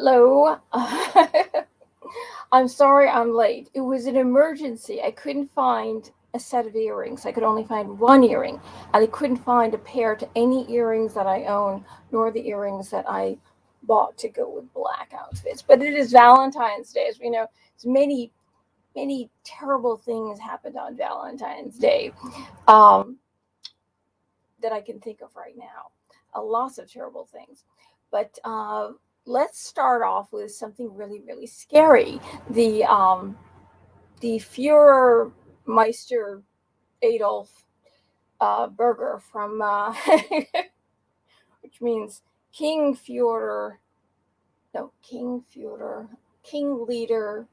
Hello. I'm sorry I'm late. It was an emergency. I couldn't find a set of earrings. I could only find one earring, and I couldn't find a pair to any earrings that I own, nor the earrings that I bought to go with black outfits. But it is Valentine's Day, as we know. So many terrible things happened on Valentine's Day um, that I can think of right now. Lots of terrible things. But let's start off with something really scary. The Führermeister Adolf Burger from which means King Führer, no King Führer, King Leader,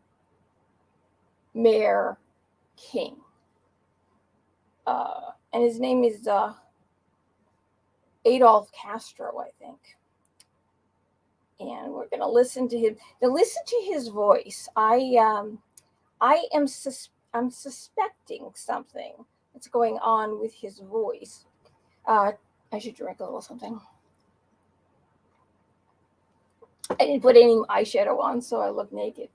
Mayor King, and his name is Adolf Castro, I think. And we're going to listen to him. To listen to his voice, I'm suspecting something that's going on with his voice. I should drink a little something. I didn't put any eyeshadow on, so I look naked.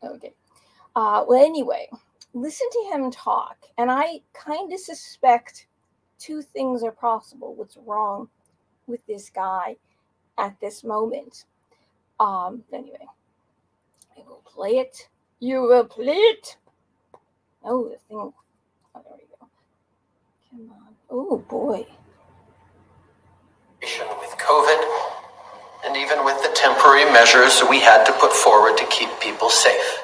Okay. Well, anyway, listen to him talk, and I kind of suspect two things are possible. What's wrong with this guy at this moment? Anyway, I will play it. You will play it. Oh, the thing. Oh, there we go. Come on. Oh, boy. With COVID, and even with the temporary measures we had to put forward to keep people safe.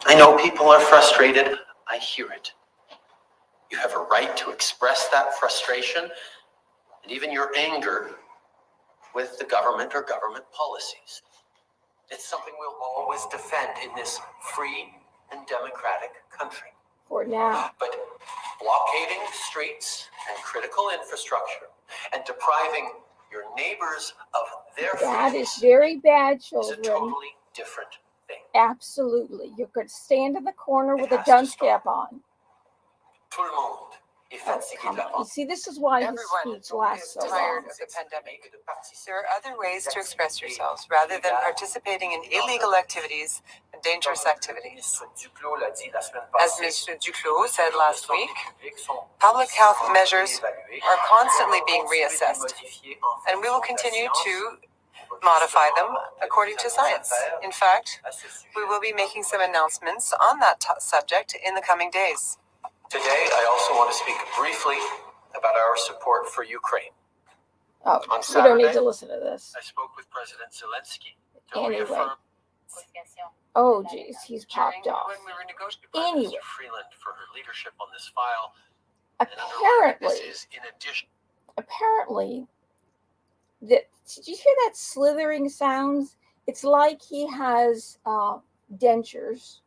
I know people are frustrated. I hear it. You have a right to express that frustration and even your anger with the government or government policies. It's something we'll always defend in this free and democratic country. For now. But blockading streets and critical infrastructure and depriving your neighbors of their That freedoms is very bad, is a children. totally different thing. Absolutely. You could stand in the corner with It a has to dunce stop. cap on. Tout le monde est Oh, fatigué come de la on. You see, this is why his Everyone speech lasts is so tired long. of the pandemic. There are other ways to express yourselves rather than participating in illegal activities and dangerous activities. As Mr. Duclos said last week, public health measures are constantly being reassessed, and we will continue to modify them according to science. In fact, we will be making some announcements on that subject in the coming days. Today, I also want to speak briefly about our support for Ukraine. Oh, On we don't need Saturday, to listen to this. I spoke with President Zelensky to Anyway. reaffirm Oh, geez, he's popped off. When we were negotiating, Anyway, Mr. Freeland for her leadership on this file. And underline this is in addition. apparently, did you hear that slithering sounds? It's like he has dentures,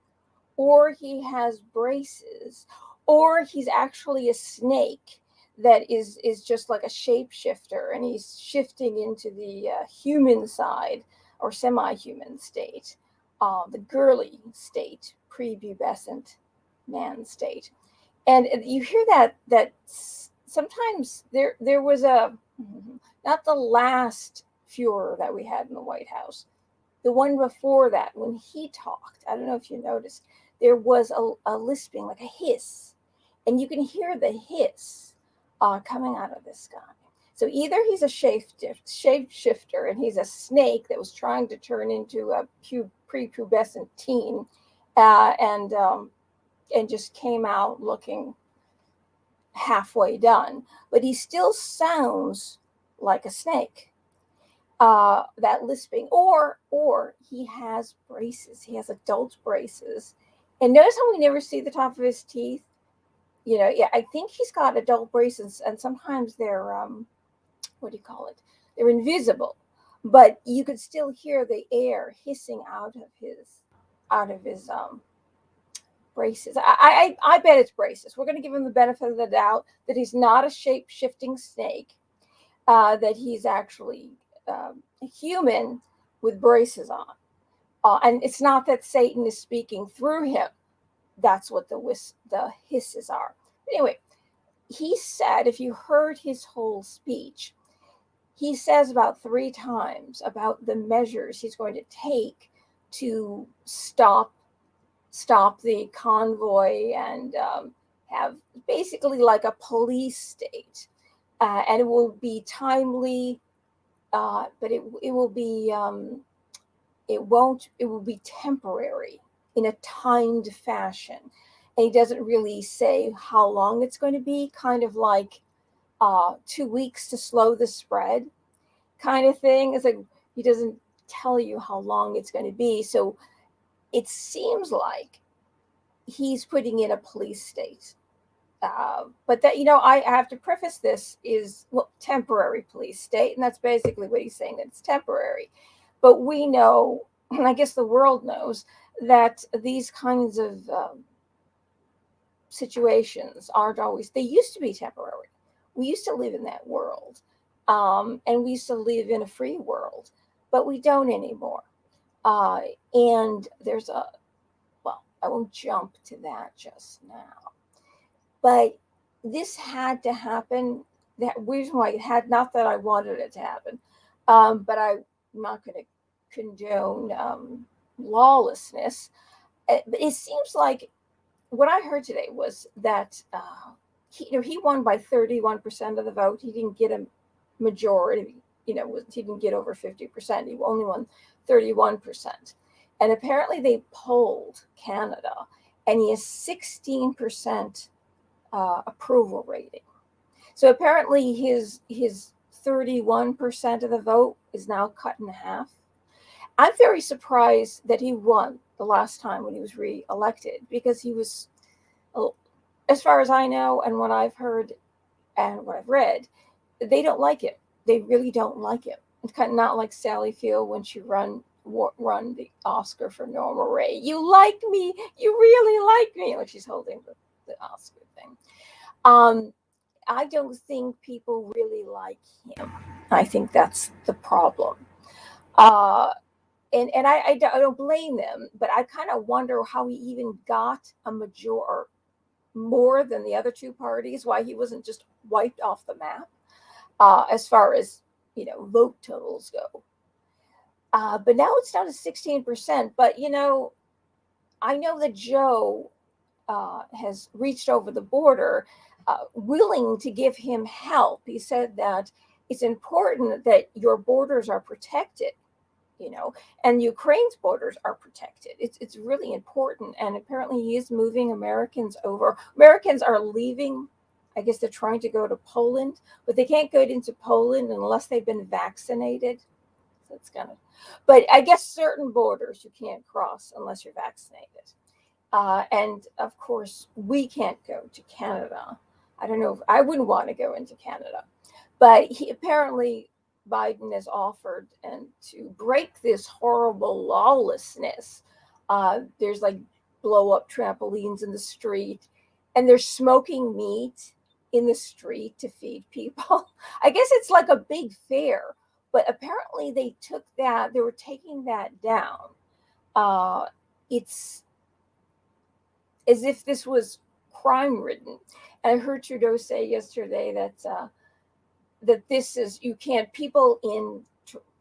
or he has braces, or he's actually a snake that is just like a shapeshifter, and he's shifting into the human side or semi-human state, the girly state, prepubescent man state. And you hear that sometimes there was not the last Fuhrer that we had in the White House, the one before that, when he talked, I don't know if you noticed, there was a lisping, like a hiss, and you can hear the hiss coming out of this guy. So either he's a shapeshifter and he's a snake that was trying to turn into a prepubescent teen, and just came out looking halfway done, but he still sounds like a snake. That lisping, or he has braces. He has adult braces, and notice how we never see the top of his teeth. You know, yeah, I think he's got adult braces, and sometimes they're what do you call it? They're invisible, but you could still hear the air hissing out of his braces. I bet it's braces. We're going to give him the benefit of the doubt that he's not a shape-shifting snake, that he's actually a human with braces on. And it's not that Satan is speaking through him. That's what the hisses are. Anyway, he said, if you heard his whole speech, he says about 3 times about the measures he's going to take to stop the convoy and have basically like a police state, and it will be timely, but it will be it will be temporary in a timed fashion. And he doesn't really say how long it's going to be, kind of like 2 weeks to slow the spread kind of thing. It's like he doesn't tell you how long it's going to be. So it seems like he's putting in a police state. But that, I have to preface this is, well, temporary police state. And that's basically what he's saying, that it's temporary. But we know, and I guess the world knows, that these kinds of situations aren't always, they used to be temporary. We used to live in that world. And we used to live in a free world, but we don't anymore. And there's well, I won't jump to that just now, but this had to happen. That reason why it had, not that I wanted it to happen, but I'm not going to condone lawlessness. But it seems like what I heard today was that he won by 31% of the vote. He didn't get a majority. He didn't get over 50%. He only won 31%. And apparently they polled Canada, and he has 16% approval rating. So apparently his 31% of the vote is now cut in half. I'm very surprised that he won the last time when he was re-elected, because he was, as far as I know and what I've heard and what I've read, they don't like him. They really don't like him. It's kind of not like Sally Field when she won the Oscar for Norma Ray. You like me, you really like me, like she's holding the Oscar thing. I don't think people really like him. I think that's the problem. And I don't blame them, but I kind of wonder how he even got a major more than the other two parties, why he wasn't just wiped off the map as far as vote totals go. But now it's down to 16%. But I know that Joe has reached over the border, willing to give him help. He said that it's important that your borders are protected, and Ukraine's borders are protected. It's really important. And apparently he is moving Americans over. Americans are leaving. I guess they're trying to go to Poland, but they can't go into Poland unless they've been vaccinated. So it's but I guess certain borders you can't cross unless you're vaccinated. And of course, we can't go to Canada. I don't know if I wouldn't want to go into Canada, but apparently Biden has offered and to break this horrible lawlessness. There's like blow up trampolines in the street, and they're smoking meat in the street to feed people. I guess it's like a big fair, but apparently they were taking that down. It's as if this was crime ridden. And I heard Trudeau say yesterday that this is, you can't, people in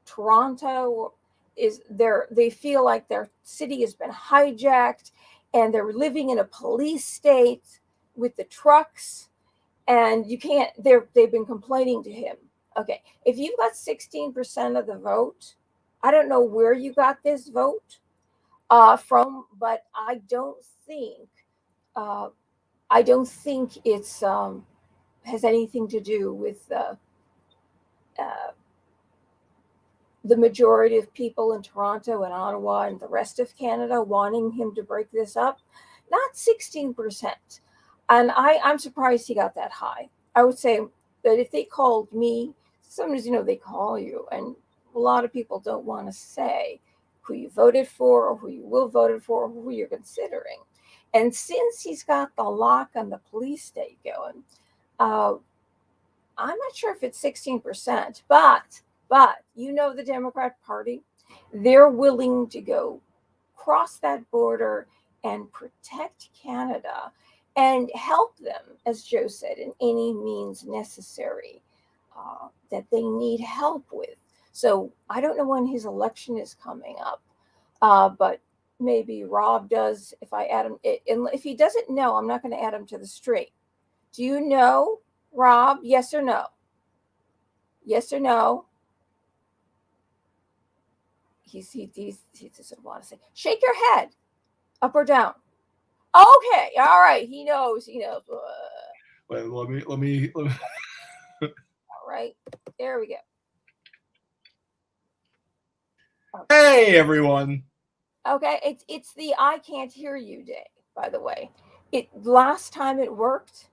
Toronto they feel like their city has been hijacked, and they're living in a police state with the trucks, and you can't, they've been complaining to him. Okay, if you've got 16% of the vote, I don't know where you got this vote from, but I don't think it's has anything to do with the majority of people in Toronto and Ottawa and the rest of Canada wanting him to break this up. Not 16%. And I'm surprised he got that high. I would say that if they called me, sometimes, they call you, and a lot of people don't want to say who you voted for or who you will vote for or who you're considering. And since he's got the lock on the police state going, I'm not sure if it's 16%, but the Democrat Party, they're willing to go cross that border and protect Canada and help them, as Joe said, in any means necessary. that they need help with. So I don't know when his election is coming up, but maybe Rob does. If I add him, if he doesn't know, I'm not going to add him to the stream. Do you know, Rob? Yes or no? Yes or no? He doesn't want to say. Shake your head, up or down. Okay, all right. He knows. He knows. Wait, let me. All right, there we go. Okay. Hey, everyone. Okay, it's the I can't hear you day. By the way, last time it worked.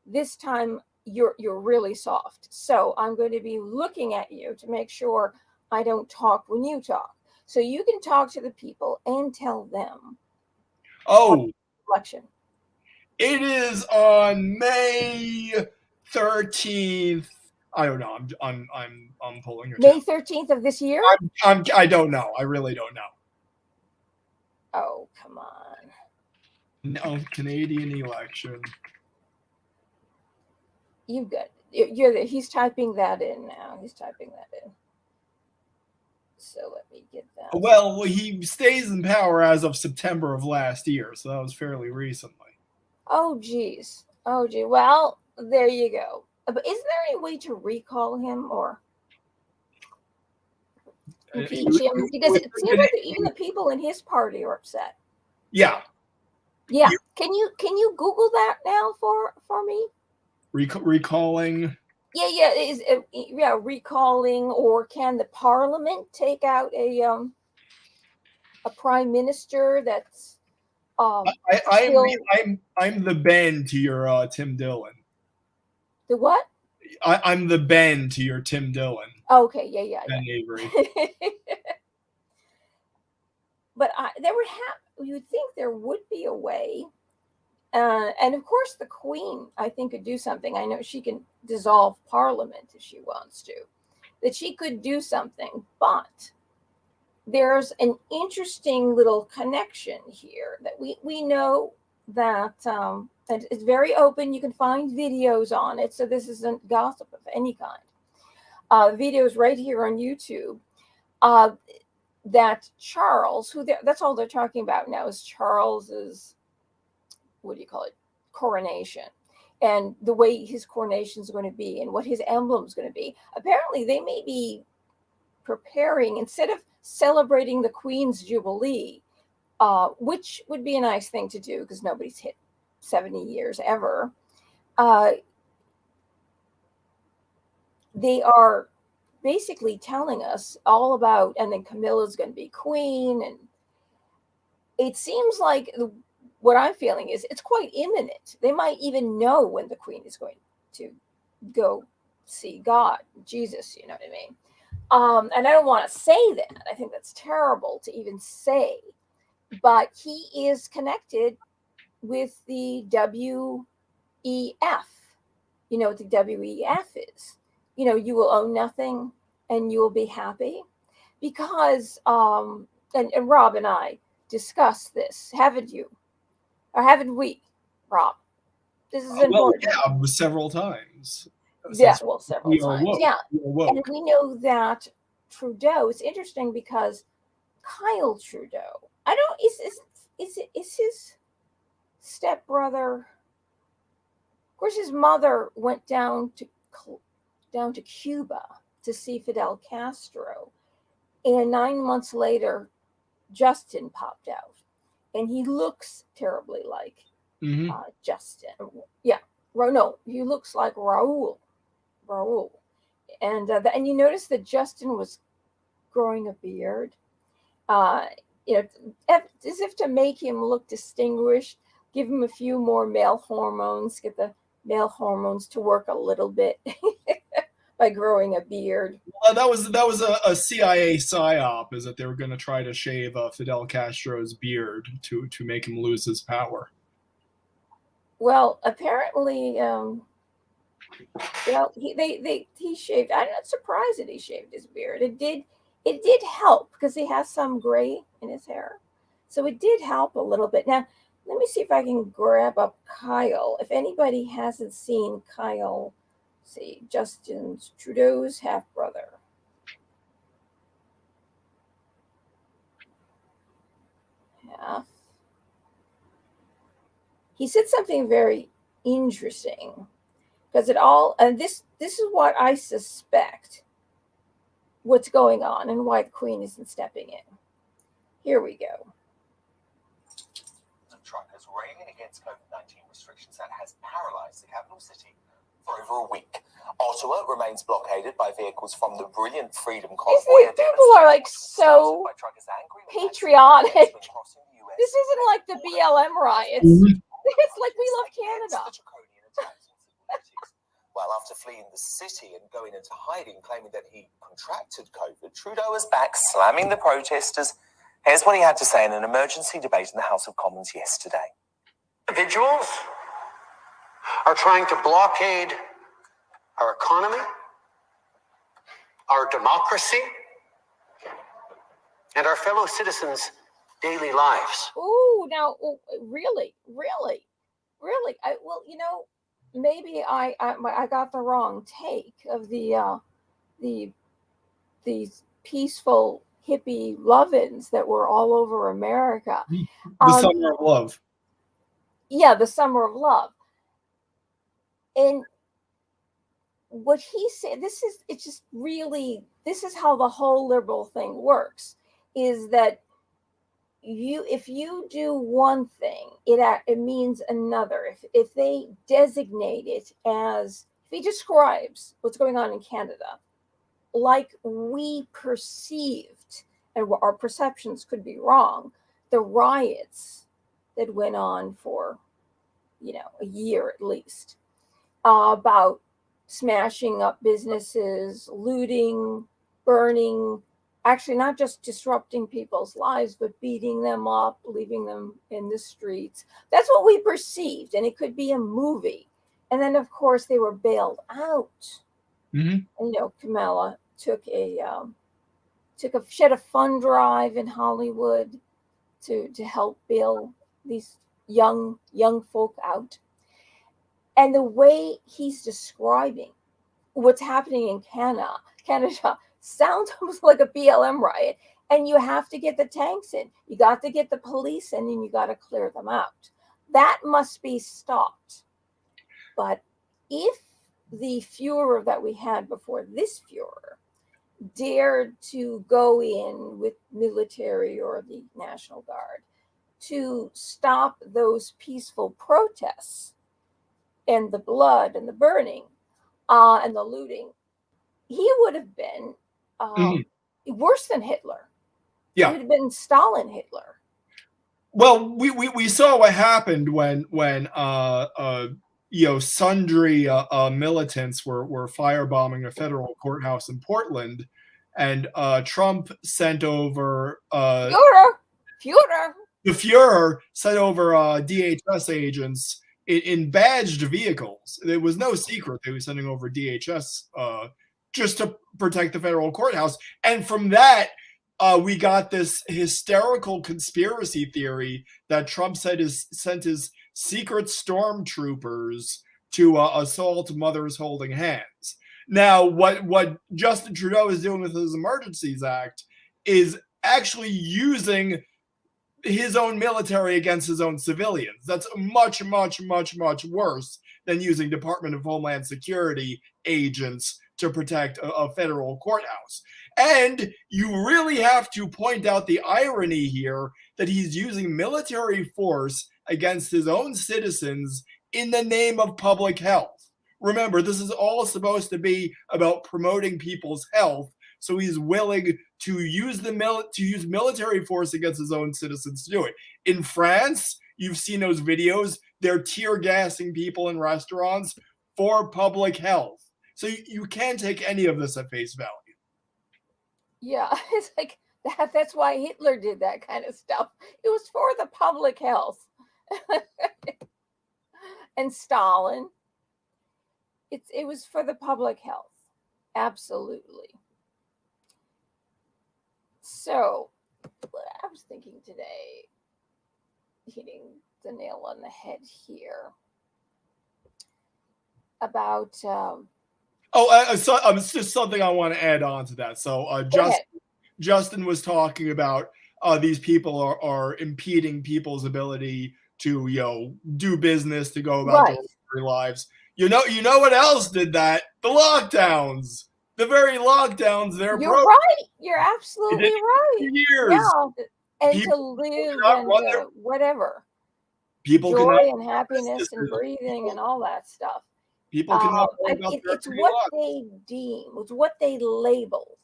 This time you're really soft. So I'm going to be looking at you to make sure I don't talk when you talk. So you can talk to the people and tell them. Oh, election. It is on May 13th. I don't know. I'm pulling your May 13th of this year? I don't know. I really don't know. Oh, come on. No, Canadian election. You good. He's typing that in now. He's typing that in. So let me get that. Well, he stays in power as of September of last year, so that was fairly recently. Oh, geez. Oh, gee. Well, there you go. But isn't there any way to recall him or impeach him? Because it seems like even the people in his party are upset. Yeah. Yeah. Can you Google that now for me? Recalling. Yeah. Recalling, or can the Parliament take out a prime minister that's I'm the Ben to your Tim Dillon. The what? I'm the Ben to your Tim Dillon. Okay, yeah. Ben Avery. But you'd think there would be a way. And of course, the Queen, I think, could do something. I know she can dissolve Parliament if she wants to, that she could do something. But there's an interesting little connection here that we know that and it's very open. You can find videos on it. So this isn't gossip of any kind. Videos right here on YouTube. That Charles, that's all they're talking about now, is Charles's, what do you call it, coronation, and the way his coronation is going to be and what his emblem is going to be. Apparently, they may be preparing, instead of celebrating the Queen's Jubilee, which would be a nice thing to do because nobody's hit 70 years ever. They are basically telling us all about, and then Camilla's going to be queen, and it seems like what I'm feeling is it's quite imminent. They might even know when the Queen is going to go see God, Jesus, you know what I mean? And I don't want to say that. I think that's terrible to even say. But he is connected with the WEF. You know what the WEF is? You know, you will own nothing and you will be happy. Because, and Rob and I discussed this, haven't you? Or haven't we, Rob? This is important. Well, yeah, several times. Several times. Woke. Yeah. And we know that Trudeau, it's interesting because Kyle Trudeau, is his stepbrother, of course, his mother went down to Cuba to see Fidel Castro. And 9 months later, Justin popped out. And he looks terribly like Justin. Yeah. No, he looks like Raul. And you notice that Justin was growing a beard. As if to make him look distinguished, give him a few more male hormones, get the male hormones to work a little bit by growing a beard. Well, that was a CIA psyop, is that they were going to try to shave Fidel Castro's beard to make him lose his power. Well, apparently, he shaved. I'm not surprised that he shaved his beard. It did help because he has some gray in his hair, so it did help a little bit. Now, let me see if I can grab up Kyle. If anybody hasn't seen Kyle see, Justin Trudeau's half brother. Half. He said something very interesting because it all, and this is what I suspect what's going on and why the Queen isn't stepping in. Here we go. Truckers railing against COVID-19 restrictions that has paralyzed the capital city for over a week. Ottawa remains blockaded by vehicles from the brilliant Freedom Convoy. People are like so patriotic. This isn't like the BLM riots. It's like we love Canada. Well, after fleeing the city and going into hiding, claiming that he contracted COVID, Trudeau is back slamming the protesters. Here's what he had to say in an emergency debate in the House of Commons yesterday. Individuals are trying to blockade our economy, our democracy, and our fellow citizens' daily lives. Ooh, now, really? Well, maybe I got the wrong take of these peaceful hippie love-ins that were all over America. The Summer of Love. Yeah, the Summer of Love. And what he said, this is how the whole liberal thing works, is that if you do one thing, it means another. If they designate it as, if he describes what's going on in Canada like we perceived, and our perceptions could be wrong, the riots that went on for a year at least, about smashing up businesses, looting, burning, actually not just disrupting people's lives, but beating them up, leaving them in the streets. That's what we perceived, and it could be a movie. And then, of course, they were bailed out. Mm-hmm. And, Kamala she had a fund drive in Hollywood to help bail these young folk out. And the way he's describing what's happening in Canada sounds almost like a BLM riot. And you have to get the tanks in. You got to get the police in, and you got to clear them out. That must be stopped. But if the Führer that we had before this Führer dared to go in with military or the National Guard to stop those peaceful protests and the blood and the burning and the looting, he would have been worse than Hitler. Yeah. He would have been Stalin Hitler. Well, we saw what happened when sundry militants were firebombing a federal courthouse in Portland, and Trump sent over Führer. The Führer sent over DHS agents in badged vehicles. It was no secret they were sending over DHS just to protect the federal courthouse. And from that, we got this hysterical conspiracy theory that Trump sent his secret stormtroopers to assault mothers holding hands. Now, what Justin Trudeau is doing with his Emergencies Act is actually using his own military against his own civilians. That's much, much, much, much worse than using Department of Homeland Security agents to protect a federal courthouse. And you really have to point out the irony here that he's using military force against his own citizens in the name of public health. Remember, this is all supposed to be about promoting people's health, so he's willing to use military force against his own citizens to do it. In France, you've seen those videos. They're tear gassing people in restaurants for public health. So you can't take any of this at face value. Yeah, it's like that's why Hitler did that kind of stuff. It was for the public health. And Stalin, it was for the public health. Absolutely. So, I was thinking today, hitting the nail on the head here, about So it's just something I want to add on to that. So Justin was talking about these people are impeding people's ability to do business, to go about their lives. You know what else did that? The lockdowns. The very lockdowns. You're right. You're absolutely right. Years. Yeah, and People to live and whatever. People joy cannot and happiness and breathing and all that stuff. People cannot. It's what they deem, it's what they label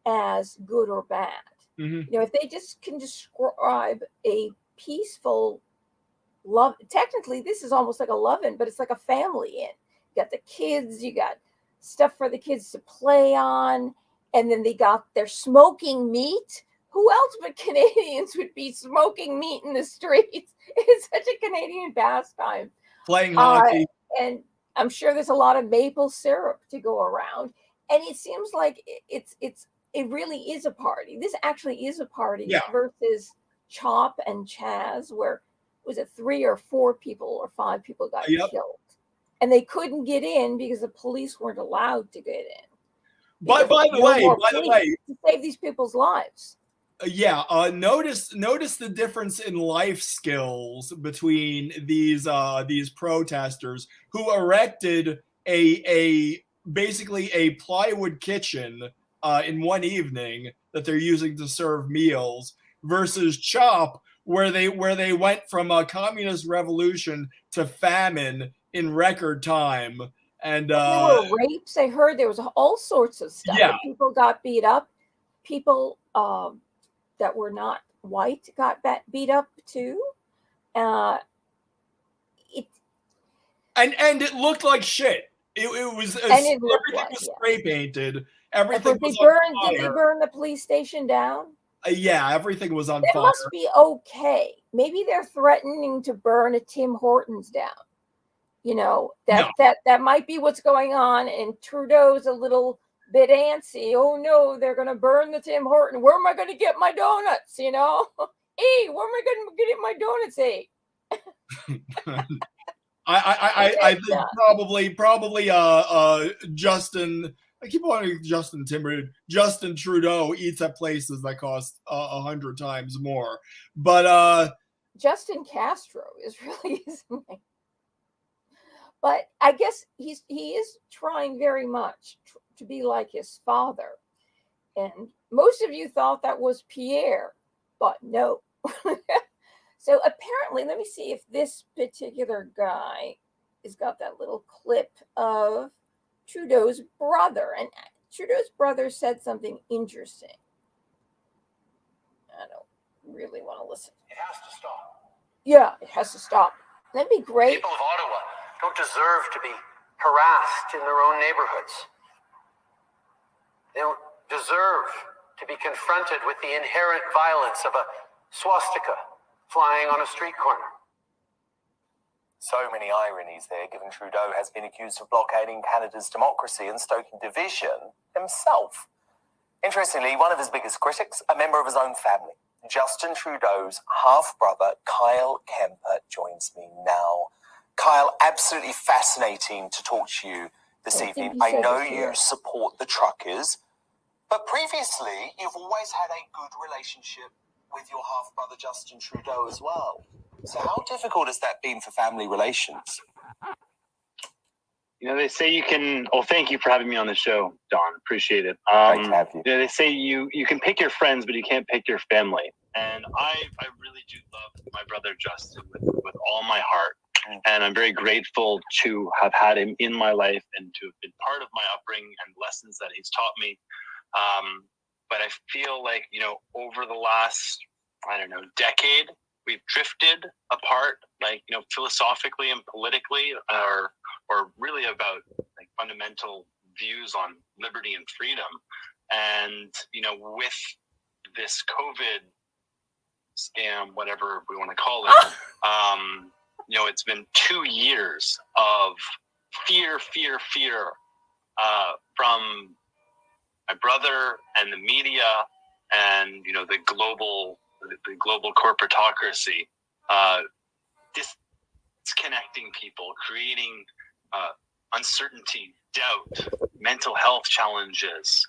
as good or bad. Mm-hmm. If they just can describe a peaceful love, technically this is almost like a love-in, but it's like a family in. You got the kids, you got stuff for the kids to play on, and then they got their smoking meat. Who else but Canadians would be smoking meat in the streets? It's such a Canadian pastime. Playing hockey. And I'm sure there's a lot of maple syrup to go around. And it seems like it really is a party. This actually is a party versus Chop and Chaz, where was it 3 or 4 people or 5 people got killed. And they couldn't get in because the police weren't allowed to get in. But by the way, to save these people's lives. Notice the difference in life skills between these protesters who erected basically a plywood kitchen in one evening that they're using to serve meals, versus Chop, where they went from a communist revolution to famine in record time. And there were rapes. I heard there was all sorts of stuff. Yeah. People got beat up. People that were not white got beat up too. And it looked like shit. Everything was spray painted. Everything was on fire. Did they burn the police station down? Yeah, everything was on fire. It must be okay. Maybe they're threatening to burn a Tim Hortons down. That might be what's going on. And Trudeau's a little bit antsy. Oh no, they're going to burn the Tim Horton. Where am I going to get my donuts? Hey, where am I going to get my donuts? Hey. I think probably Justin. I keep wanting Justin Trudeau eats at places that cost 100 times more. But Justin Castro is really his name. But I guess he is trying very much to be like his father. And most of you thought that was Pierre, but no. So apparently, let me see if this particular guy has got that little clip of Trudeau's brother. And Trudeau's brother said something interesting. I don't really want to listen. It has to stop. Yeah, it has to stop. That'd be great. People of Ottawa don't deserve to be harassed in their own neighborhoods. They don't deserve to be confronted with the inherent violence of a swastika flying on a street corner. So many ironies there, given Trudeau has been accused of blockading Canada's democracy and stoking division himself. Interestingly, one of his biggest critics, a member of his own family, Justin Trudeau's half-brother, Kyle Kemper, joins me now. Kyle, absolutely fascinating to talk to you this evening. I know you support the truckers, but previously you've always had a good relationship with your half-brother Justin Trudeau as well. So how difficult has that been for family relations? They say you can. Oh, thank you for having me on the show, Don. Appreciate it. Great to have you. They say you can pick your friends, but you can't pick your family. And I really do love my brother Justin with all my heart. And I'm very grateful to have had him in my life and to have been part of my upbringing and lessons that he's taught me. But I feel like, over the last, decade, we've drifted apart, philosophically and politically, or really about fundamental views on liberty and freedom. And, with this COVID scam, whatever we want to call it, it's been 2 years of fear from my brother and the media and, the global corporatocracy, disconnecting people, creating uncertainty, doubt, mental health challenges,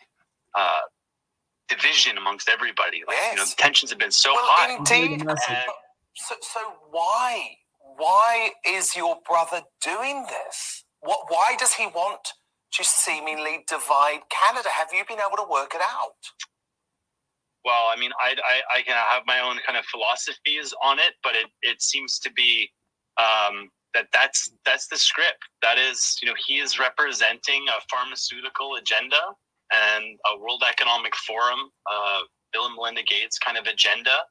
division amongst everybody. Like, you know, the tensions have been so high. Indeed. So why is your brother doing this? Why does he want to seemingly divide Canada? Have you been able to work it out? Well, I mean, I can have my own kind of philosophies on it, but it seems to be that's the script. That is, you know, he is representing a pharmaceutical agenda and a World Economic Forum, Bill and Melinda Gates kind of agenda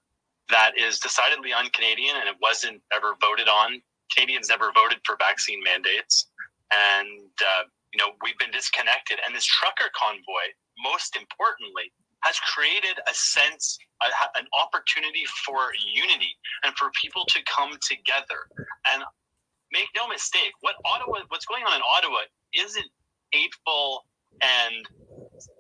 that is decidedly un-Canadian, and it wasn't ever voted on. Canadians never voted for vaccine mandates, and you know, we've been disconnected. And this trucker convoy, most importantly, has created a sense, an opportunity for unity and for people to come together. And make no mistake, what's going on in Ottawa isn't hateful, and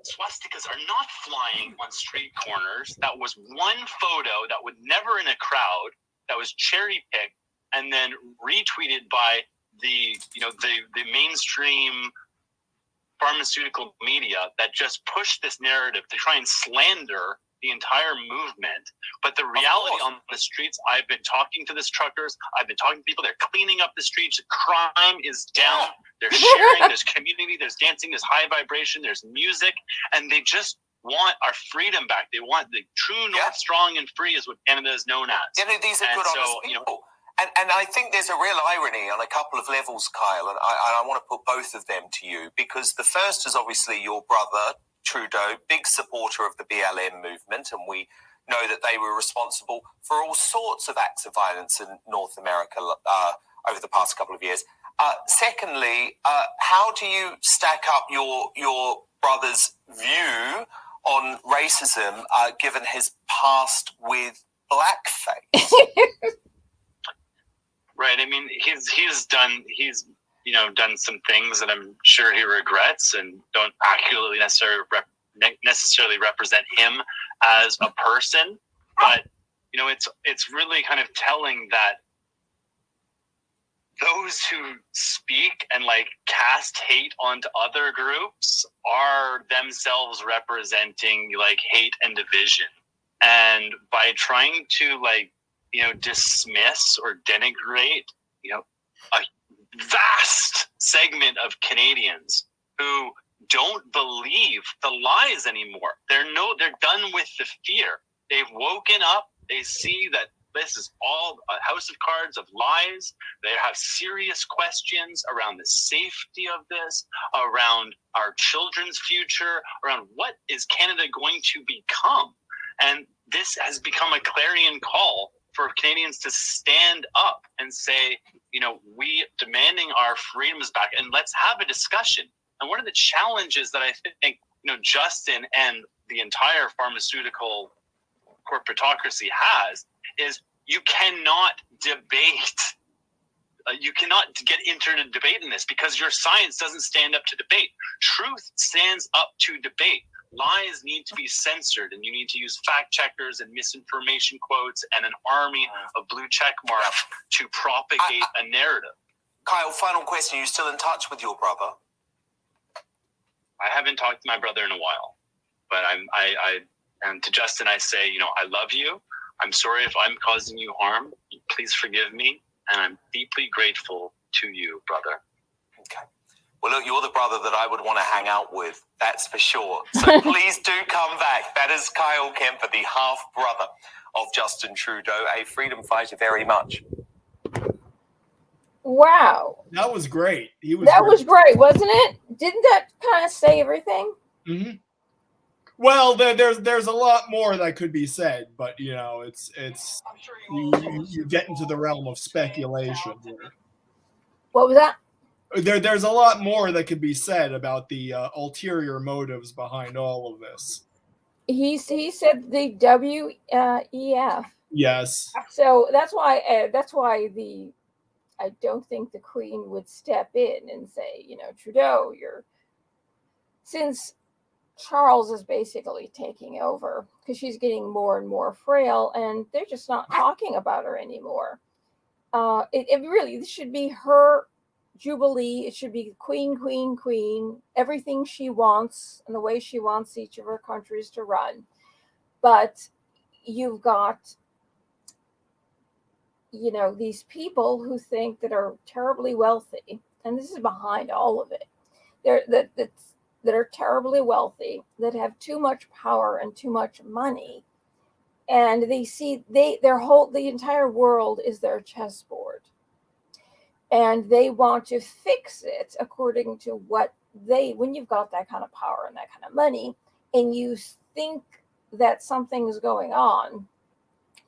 swastikas are not flying on street corners. That was one photo that was never in a crowd, that was cherry picked and then retweeted by the mainstream pharmaceutical media that just pushed this narrative to try and slander the entire movement. But the reality on the streets, I've been talking to these truckers, I've been talking to people, they're cleaning up the streets, crime is down, they're sharing, there's community, there's dancing, there's high vibration, there's music, and they just want our freedom back. They want the true North, strong and free is what Canada is known as. You know, these are good, honest people. And I think there's a real irony on a couple of levels, Kyle, and I want to put both of them to you, because the first is obviously your brother, Trudeau, big supporter of the BLM movement, and we know that they were responsible for all sorts of acts of violence in North America over the past couple of years. Secondly, how do you stack up your brother's view on racism given his past with blackface? Right. I mean, he's done some things that I'm sure he regrets and don't accurately necessarily represent him as a person. But you know, it's really kind of telling that those who speak and like cast hate onto other groups are themselves representing like hate and division. And by trying to dismiss or denigrate, a vast segment of Canadians who don't believe the lies anymore. They're done with the fear. They've woken up. They see that this is all a house of cards of lies. They have serious questions around the safety of this, around our children's future, around what is Canada going to become. And this has become a clarion call for Canadians to stand up and say, we demanding our freedoms back, and let's have a discussion. And one of the challenges that I think, Justin and the entire pharmaceutical corporatocracy has is you cannot debate. You cannot get into a debate in this because your science doesn't stand up to debate. Truth stands up to debate. Lies need to be censored, and you need to use fact checkers and misinformation quotes and an army of blue check marks to propagate a narrative. Kyle, final question. Are you still in touch with your brother? I haven't talked to my brother in a while, but and to Justin, I say, I love you. I'm sorry if I'm causing you harm. Please forgive me. And I'm deeply grateful to you, brother. Okay. Well, look, you're the brother that I would want to hang out with. That's for sure. So please do come back. That is Kyle Kemper, the half-brother of Justin Trudeau, a freedom fighter very much. Wow. That was great. That was great, wasn't it? Didn't that kind of say everything? Mm-hmm. Well, there's a lot more that could be said, but it's you get into the realm of speculation here. What was that? There's a lot more that could be said about the ulterior motives behind all of this. He said the WEF. Yes. So that's why I don't think the Queen would step in and say, Trudeau, since Charles is basically taking over because she's getting more and more frail, and they're just not talking about her anymore. It really, this should be her Jubilee. It should be queen, queen, queen, everything she wants and the way she wants each of her countries to run. But you've got, these people who think that are terribly wealthy, and this is behind all of it. That are terribly wealthy, that have too much power and too much money, and they see the entire world is their chessboard, and they want to fix it according to what when you've got that kind of power and that kind of money, and you think that something is going on,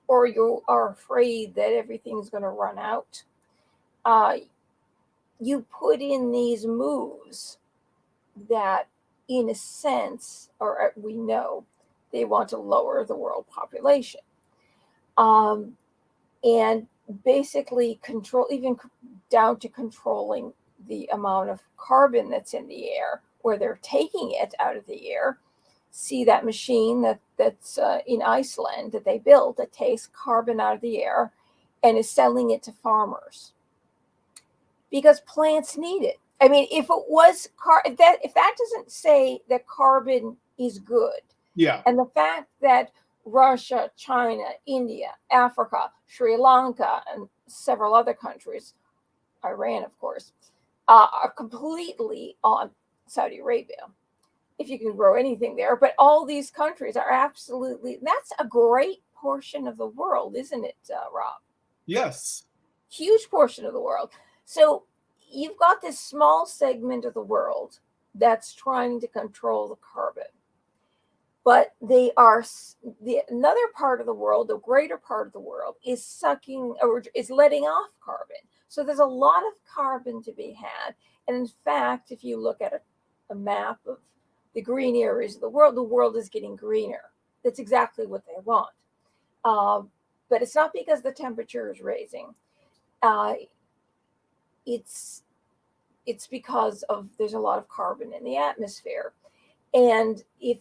or you are afraid that everything's going to run out, you put in these moves that, in a sense, or we know, they want to lower the world population, and basically control, even down to controlling the amount of carbon that's in the air, where they're taking it out of the air. See that machine that's in Iceland that they built that takes carbon out of the air and is selling it to farmers because plants need it. I mean, if it was if that doesn't say that carbon is good, Yeah. and the fact that Russia, China, India, Africa, Sri Lanka, and several other countries, Iran, of course, are completely on Saudi Arabia, if you can grow anything there. But all these countries are absolutely, that's a great portion of the world, isn't it, Rob? Yes. Huge portion of the world. So you've got this small segment of the world that's trying to control the carbon. But another part of the world, the greater part of the world, is sucking or is letting off carbon. So there's a lot of carbon to be had. And in fact, if you look at a map of the green areas of the world is getting greener. That's exactly what they want. But it's not because the temperature is raising. It's because there's a lot of carbon in the atmosphere. And if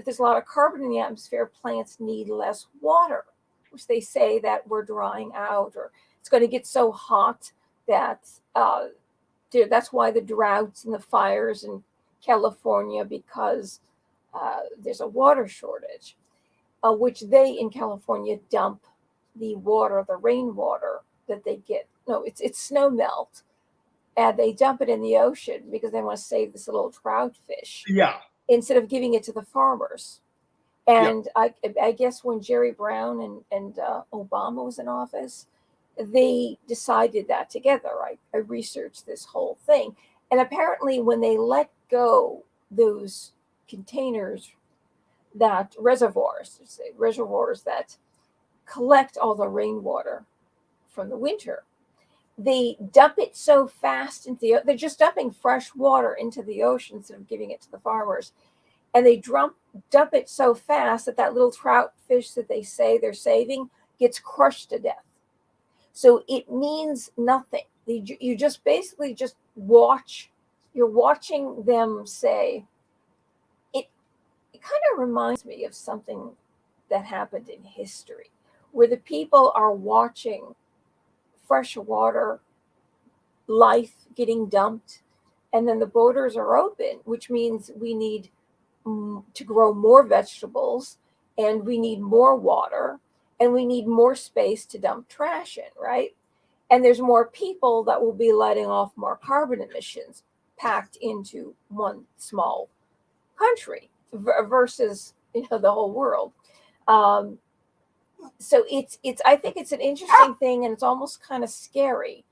there's a lot of carbon in the atmosphere, plants need less water, which they say that we're drying out, or it's going to get so hot that that's why the droughts and the fires in California, because there's a water shortage, which they in California dump the rainwater that they get. No, it's snow melt, and they dump it in the ocean because they want to save this little trout fish. Yeah. Instead of giving it to the farmers. And yeah. I guess when Jerry Brown and Obama was in office, they decided that together. I researched this whole thing. And apparently when they let go those containers, reservoirs that collect all the rainwater from the winter, they dump it so fast they're just dumping fresh water into the ocean instead of giving it to the farmers. And they dump it so fast that little trout fish that they say they're saving gets crushed to death. So it means nothing. You just basically just watch. You're watching them say. It kind of reminds me of something that happened in history, where the people are watching freshwater life getting dumped, and then the borders are open, which means we need to grow more vegetables, and we need more water, and we need more space to dump trash in, right? And there's more people that will be letting off more carbon emissions packed into one small country versus the whole world. So I think it's an interesting thing, and it's almost kind of scary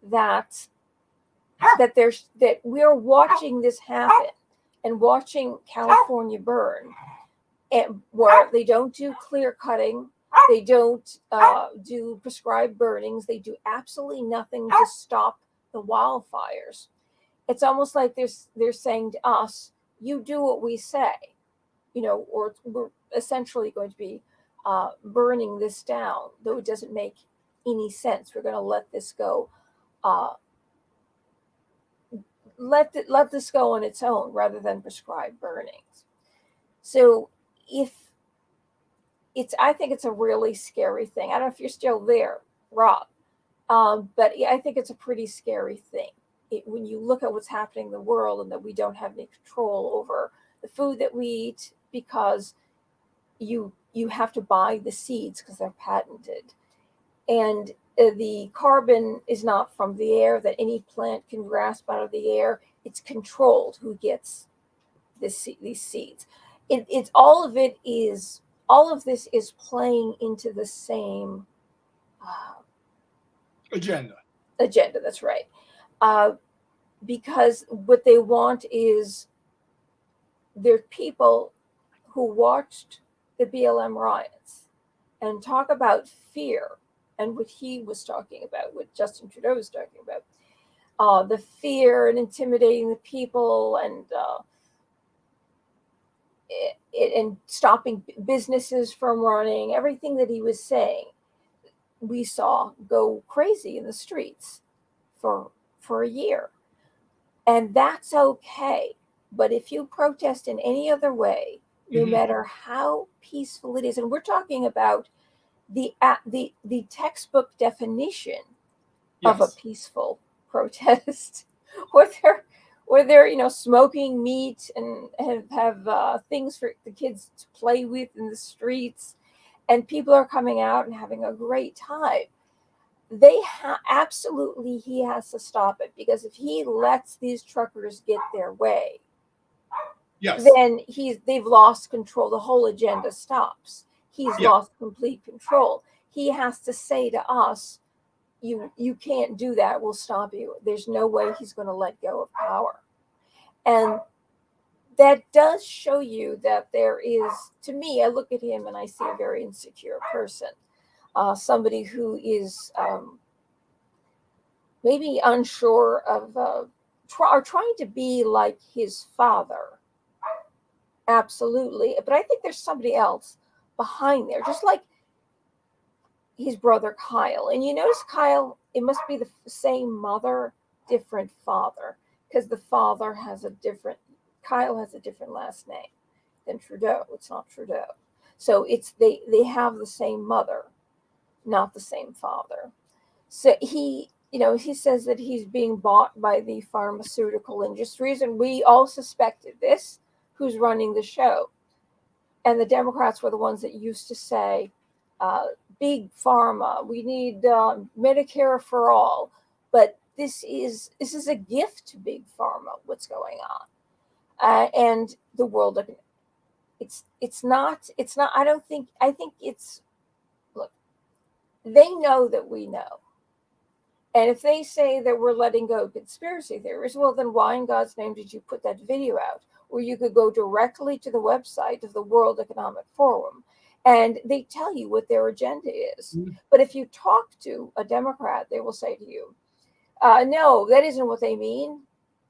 that we're watching this happen and watching California burn, and where they don't do clear cutting, they don't do prescribed burnings, they do absolutely nothing to stop the wildfires. It's almost like they're saying to us, you do what we say, or we're essentially going to be burning this down, though it doesn't make any sense. We're going to let this go. Let this go on its own rather than prescribed burnings. So I think it's a really scary thing. I don't know if you're still there, Rob. But I think it's a pretty scary thing when you look at what's happening in the world and that we don't have any control over the food that we eat because you have to buy the seeds because they're patented. And the carbon is not from the air that any plant can grasp out of the air. It's controlled who gets these seeds. It's all of this is playing into the same agenda. That's right. Because what they want is there are people who watched the BLM riots and talk about fear and what he was talking about, what Justin Trudeau was talking about, the fear and intimidating the people and stopping businesses from running, everything that he was saying, we saw go crazy in the streets for a year. And that's okay. But if you protest in any other way, no matter how peaceful it is, and we're talking about the textbook definition of a peaceful protest, where they're smoking meat and have things for the kids to play with in the streets, and people are coming out and having a great time. Absolutely, he has to stop it, because if he lets these truckers get their way, then they've lost control. The whole agenda stops. He's lost complete control. He has to say to us, you can't do that. We'll stop you. There's no way he's going to let go of power. And that does show you that there is, to me, I look at him and I see a very insecure person, somebody who is maybe unsure of trying to be like his father. Absolutely. But I think there's somebody else behind there, just like his brother Kyle. And you notice Kyle, it must be the same mother, different father, because the father has Kyle has a different last name than Trudeau. It's not Trudeau. So they have the same mother, not the same father. So he says that he's being bought by the pharmaceutical industries, and we all suspected this, who's running the show. And the Democrats were the ones that used to say, big pharma, we need Medicare for all. But this is a gift to big pharma, what's going on. And the world, it's not, I think it's, look, they know that we know. And if they say that we're letting go of conspiracy theories, well, then why in God's name did you put that video out? Where you could go directly to the website of the World Economic Forum, and they tell you what their agenda is. But if you talk to a Democrat, they will say to you, no, that isn't what they mean.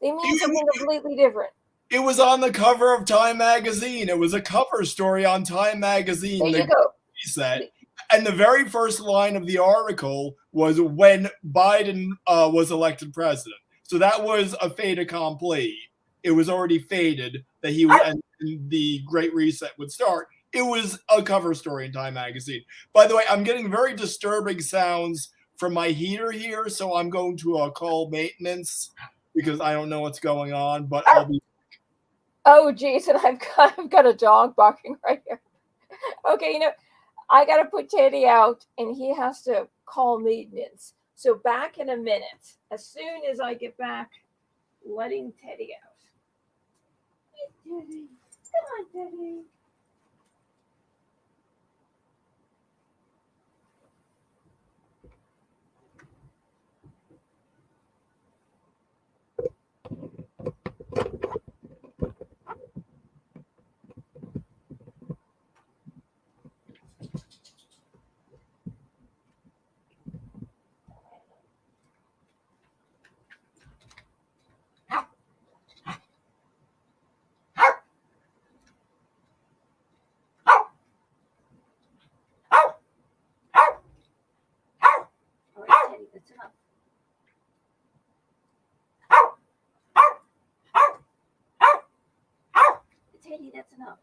They mean something completely different. It was on the cover of Time Magazine. It was a cover story on Time Magazine. There you go. And the very first line of the article was when Biden was elected president. So that was a fait accompli. It was already fated that he would, and the Great Reset would start. It was a cover story in Time Magazine. By the way, I'm getting very disturbing sounds from my heater here, so I'm going to call maintenance because I don't know what's going on, but I'll be. Oh, Jason, I've got a dog barking right here. Okay, I got to put Teddy out, and he has to call maintenance. So back in a minute. As soon as I get back, letting Teddy out. Hey, Teddy. Come on, Teddy. Teddy, that's enough.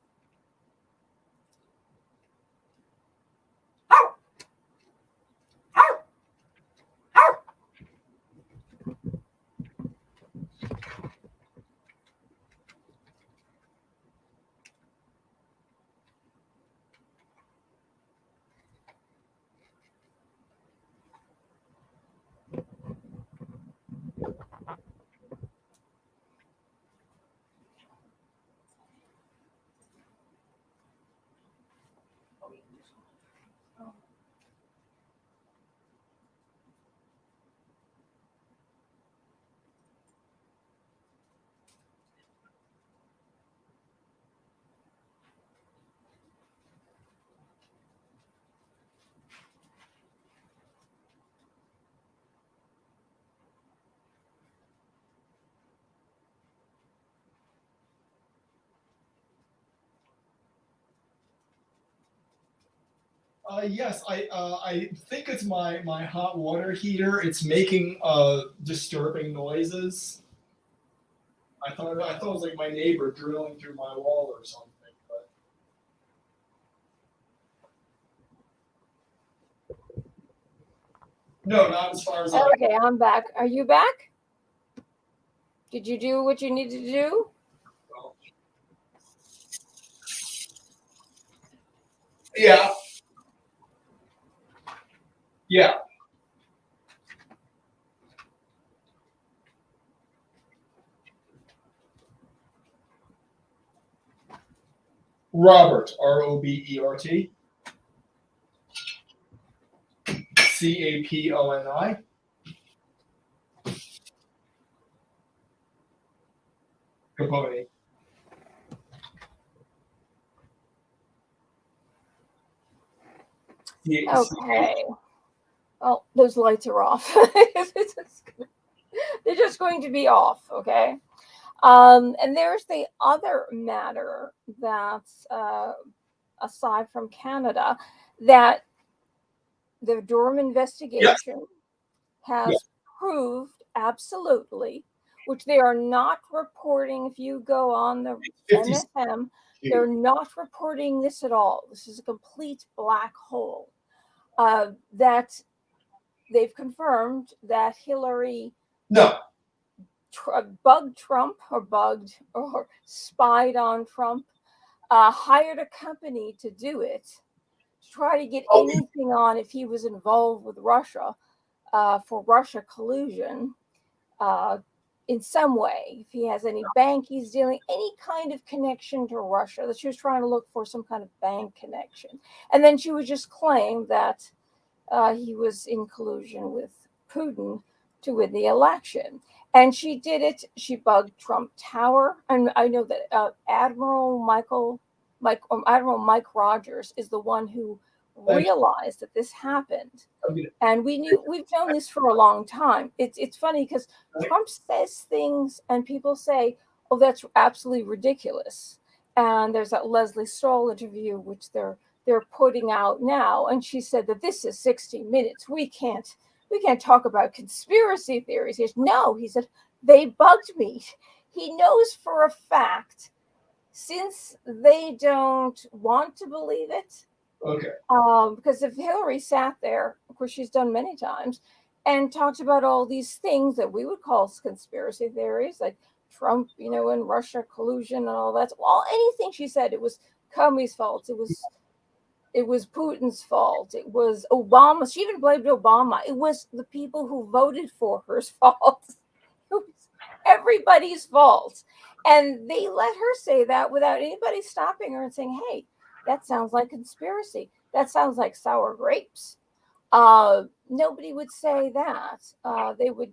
Yes, I think it's my hot water heater. It's making disturbing noises. I thought it was like my neighbor drilling through my wall or something. But no, not as far as I. Okay, I'm back. Are you back? Did you do what you needed to do? Yeah. Yeah. Robert, Robert, Caponi. Caponi. Okay. Oh, those lights are off. They're just going to be off, okay? And there's the other matter that's aside from Canada, that the Durham investigation has proved absolutely, which they are not reporting. If you go on the NSM, they're not reporting this at all. This is a complete black hole. That they've confirmed that Hilary bugged Trump or spied on Trump, hired a company to do it, to try to get anything on if he was involved with Russia, for Russia collusion in some way. If he has any bank he's dealing, any kind of connection to Russia, that she was trying to look for some kind of bank connection. And then she would just claim that he was in collusion with Putin to win the election. And she did it. She bugged Trump Tower. And I know that Admiral Mike Rogers is the one who realized that this happened. And we've known this for a long time. It's funny because Trump says things and people say, oh, that's absolutely ridiculous. And there's that Leslie Stahl interview, which they're putting out now, and she said that this is 60 Minutes. We can't talk about conspiracy theories. He said they bugged me. He knows for a fact, since they don't want to believe it. Okay. Because if Hillary sat there, of course she's done many times, and talked about all these things that we would call conspiracy theories, like Trump, and Russia collusion and all that. Well, anything she said, it was Comey's fault. It was Putin's fault. It was Obama. She even blamed Obama. It was the people who voted for her's fault. It was everybody's fault. And they let her say that without anybody stopping her and saying, hey, that sounds like conspiracy. That sounds like sour grapes. Nobody would say that. They would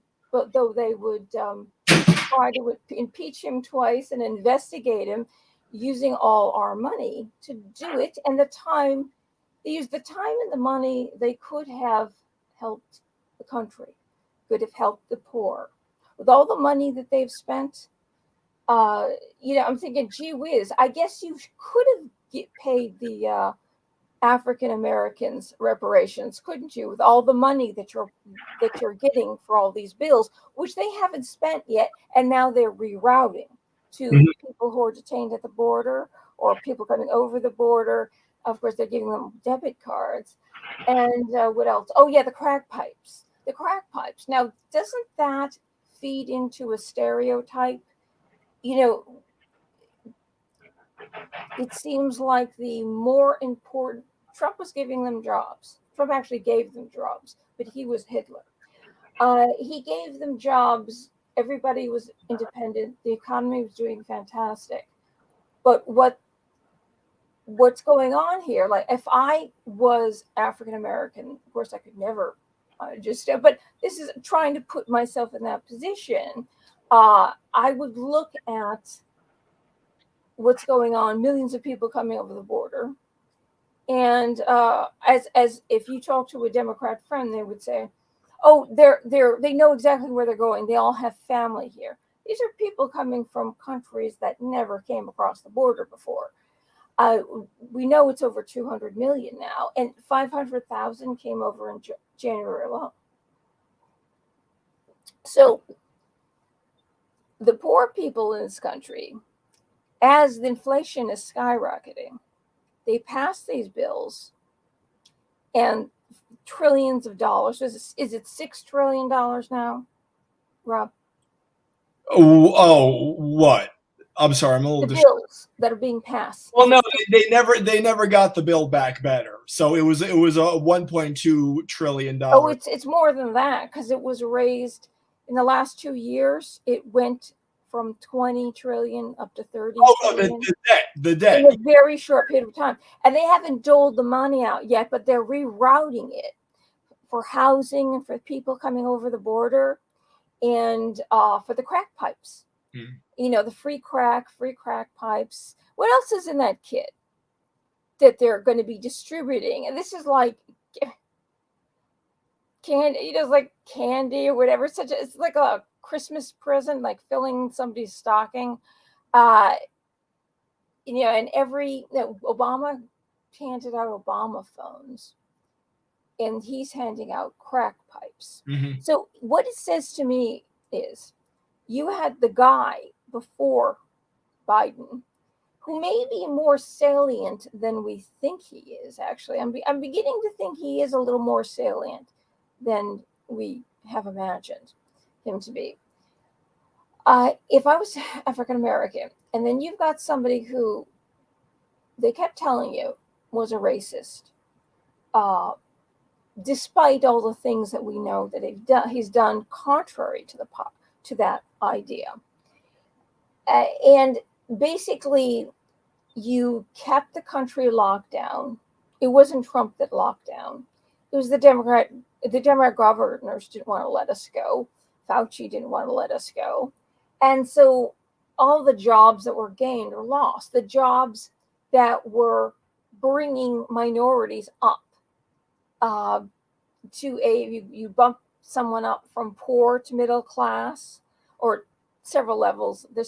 try to impeach him twice and investigate him, using all our money to do it. And they used the time and the money. They could have helped the country, could have helped the poor. With all the money that they've spent, I'm thinking, gee whiz, I guess you could have paid the African Americans reparations, couldn't you? With all the money that you're getting for all these bills, which they haven't spent yet, and now they're rerouting to people who are detained at the border or people coming over the border. Of course, they're giving them debit cards. And what else? Oh, yeah, the crack pipes. The crack pipes. Now, doesn't that feed into a stereotype? It seems like the more important, Trump was giving them jobs. Trump actually gave them jobs, but he was Hitler. He gave them jobs. Everybody was independent. The economy was doing fantastic. But what what's going on here? Like, if I was African American, of course, I could never but this is trying to put myself in that position. I would look at what's going on, millions of people coming over the border. And as if you talk to a Democrat friend, they would say, "Oh, they know exactly where they're going. They all have family here." These are people coming from countries that never came across the border before. We know it's over 200 million now, and 500,000 came over in January alone. So the poor people in this country, as the inflation is skyrocketing, they pass these bills and trillions of dollars. Is it $6 trillion now, Rob? Oh, what? I'm sorry, I'm a little The bills that are being passed. Well, no, they never got the Build Back Better. So it was a 1.2 trillion Oh, dollars. it's more than that, because it was raised in the last 2 years. It went from 20 trillion up to 30 trillion. The debt. In a very short period of time. And they haven't doled the money out yet, but they're rerouting it for housing and for people coming over the border, and for the crack pipes. You know, the free crack pipes. What else is in that kit that they're going to be distributing? And this is like candy, you know, like candy or whatever. It's like a Christmas present, like filling somebody's stocking. You know, and Obama handed out Obama phones, and he's handing out crack pipes. Mm-hmm. So what it says to me is, you had the guy before Biden who may be more salient than we think he is. Actually, I'm beginning to think he is a little more salient than we have imagined him to be. If I was African American, and then you've got somebody who they kept telling you was a racist, despite all the things that we know that he's done contrary to that idea, and basically you kept the country locked down. It wasn't Trump that locked down. It was the Democrat governors didn't want to let us go. Fauci didn't want to let us go. And so all the jobs that were gained or lost, the jobs that were bringing minorities up you bump someone up from poor to middle class, or there's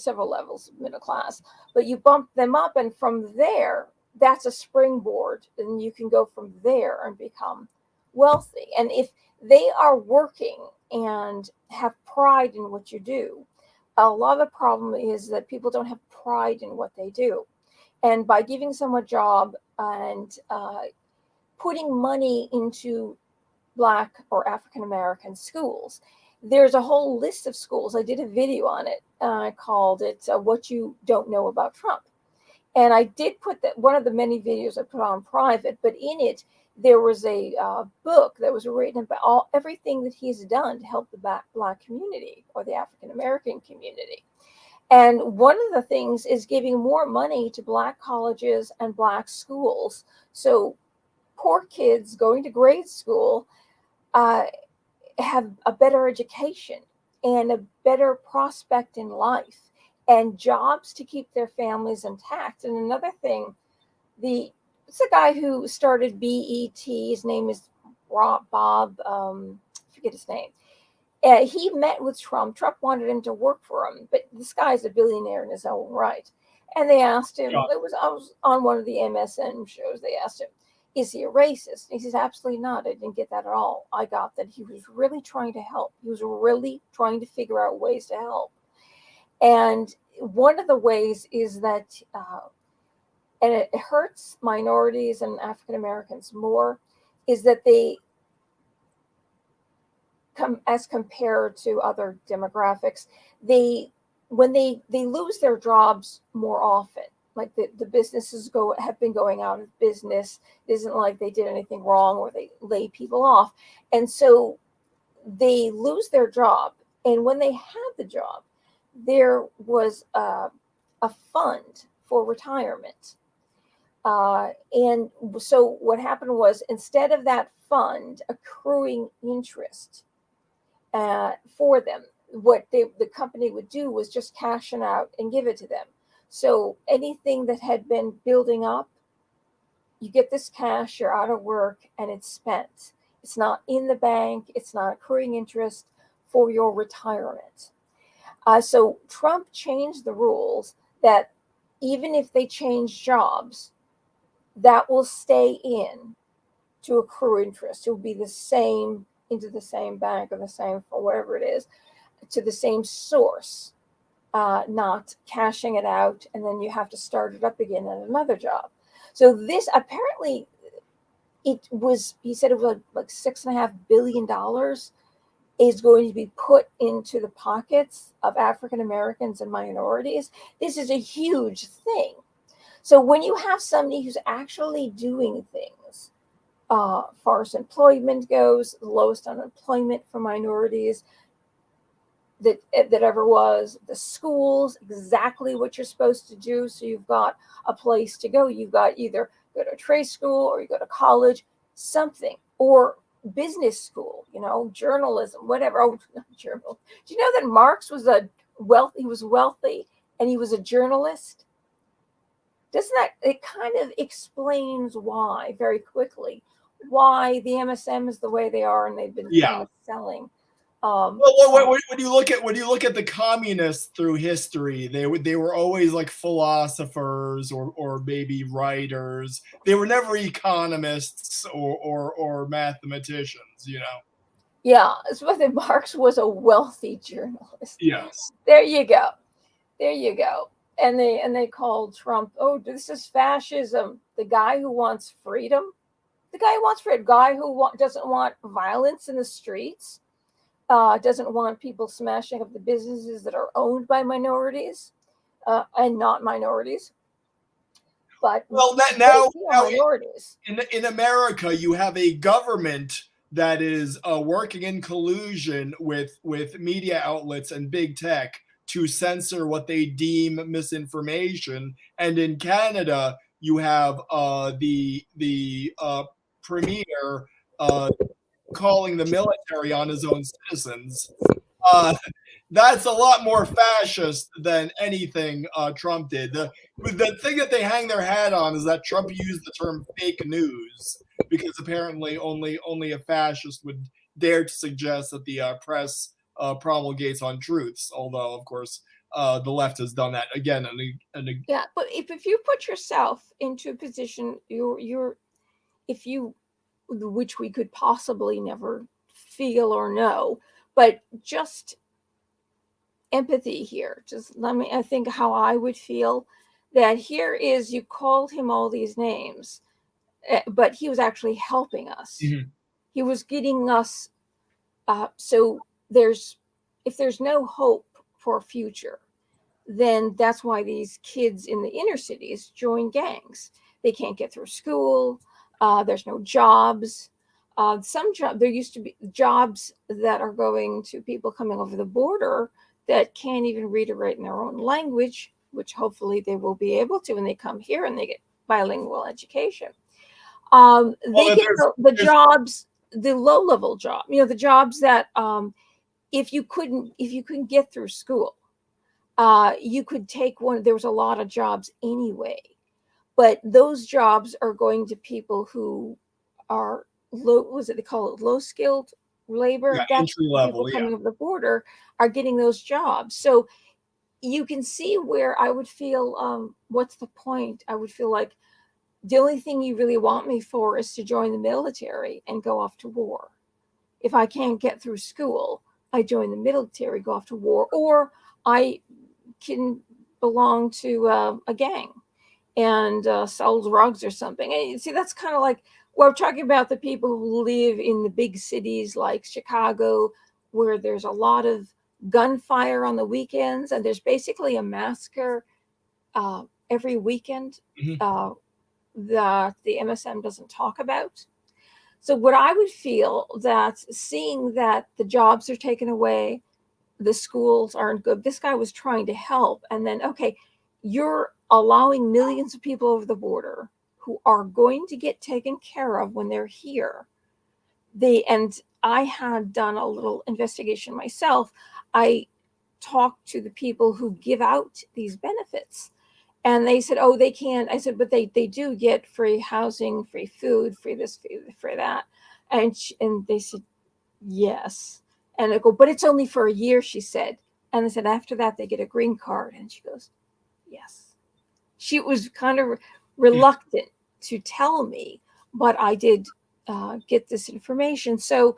several levels of middle class, but you bump them up, and from there, that's a springboard, and you can go from there and become wealthy. And if they are working and have pride in what you do, a lot of the problem is that people don't have pride in what they do. And by giving someone a job and putting money into Black or African American schools, there's a whole list of schools. I did a video on it. I called it What You Don't Know About Trump. And I did put that one of the many videos I put on private, but in it, there was a book that was written about everything that he's done to help the Black community or the African American community. And one of the things is giving more money to Black colleges and Black schools. So poor kids going to grade school have a better education and a better prospect in life and jobs to keep their families intact. And another thing, it's a guy who started BET. His name is Bob, forget his name. He met with Trump. Trump wanted him to work for him, but this guy's a billionaire in his own right. And they asked him, I was on one of the MSN shows, they asked him, is he a racist? And he says, absolutely not. I didn't get that at all. I got that he was really trying to help. He was really trying to figure out ways to help. And one of the ways is that, and it hurts minorities and African Americans more, is that they come as compared to other demographics, when they lose their jobs more often, like the businesses have been going out of business. It isn't like they did anything wrong or they lay people off. And so they lose their job. And when they had the job, there was a fund for retirement. And so what happened was, instead of that fund accruing interest for them, what the company would do was just cash it out and give it to them. So anything that had been building up, you get this cash, you're out of work, and it's spent. It's not in the bank, it's not accruing interest for your retirement. So Trump changed the rules that even if they change jobs, that will stay in to accrue interest. It will be the same into the same bank or the same, for whatever it is, to the same source, not cashing it out and then you have to start it up again at another job. So this apparently, it was, he said it was like $6.5 billion is going to be put into the pockets of African Americans and minorities. This is a huge thing. So when you have somebody who's actually doing things, far as employment goes, the lowest unemployment for minorities that ever was, the schools, exactly what you're supposed to do. So you've got a place to go. You've got either go to trade school or you go to college, something, or business school, journalism, whatever. Oh, journal. Do you know that Marx was he was wealthy and he was a journalist? Doesn't that, it kind of explains why, very quickly, why the MSM is the way they are, and they've been kind of selling. Well, when you look at the communists through history, they were always like philosophers or maybe writers. They were never economists or mathematicians, Yeah, it's what Marx was a wealthy journalist. Yes. There you go. And they called Trump, oh, this is fascism. The guy who wants freedom, guy who doesn't want violence in the streets. Doesn't want people smashing up the businesses that are owned by minorities and not minorities. But now minorities. In America, you have a government that is working in collusion with media outlets and big tech to censor what they deem misinformation. And in Canada, you have the premier calling the military on his own citizens. That's a lot more fascist than anything Trump did. The thing that they hang their hat on is that Trump used the term fake news because apparently only a fascist would dare to suggest that the press promulgates untruths. Although, of course, the left has done that again and again. Yeah, but if you put yourself into a position, which we could possibly never feel or know, but just empathy here. Just I think how I would feel, that here is, you called him all these names, but he was actually helping us. Mm-hmm. He was getting us. So if there's no hope for a future, then that's why these kids in the inner cities join gangs. They can't get through school. There's no jobs. There used to be jobs that are going to people coming over the border that can't even read or write in their own language, which hopefully they will be able to when they come here and they get bilingual education. They get the jobs, the low-level job, the jobs that if you couldn't get through school, you could take one. There was a lot of jobs anyway, but those jobs are going to people who are they call it low-skilled labor? Yeah, that's entry level, people coming over the border are getting those jobs. So you can see where I would feel, what's the point? I would feel like the only thing you really want me for is to join the military and go off to war. If I can't get through school, I join the military, go off to war, or I can belong to a gang and sell drugs or something. And you see, that's kind of like, we're talking about the people who live in the big cities like Chicago, where there's a lot of gunfire on the weekends, and there's basically a massacre every weekend that the MSM doesn't talk about. So what I would feel, that seeing that the jobs are taken away, the schools aren't good. This guy was trying to help, and then, okay, you're allowing millions of people over the border who are going to get taken care of when they're here. And I had done a little investigation myself. I talked to the people who give out these benefits, and they said, oh, they can't. I said, but they do get free housing, free food, free this, free that. And they said, yes. And I go, but it's only for a year, she said. And I said, after that, they get a green card. And she goes, yes. She was kind of reluctant to tell me, but I did get this information. So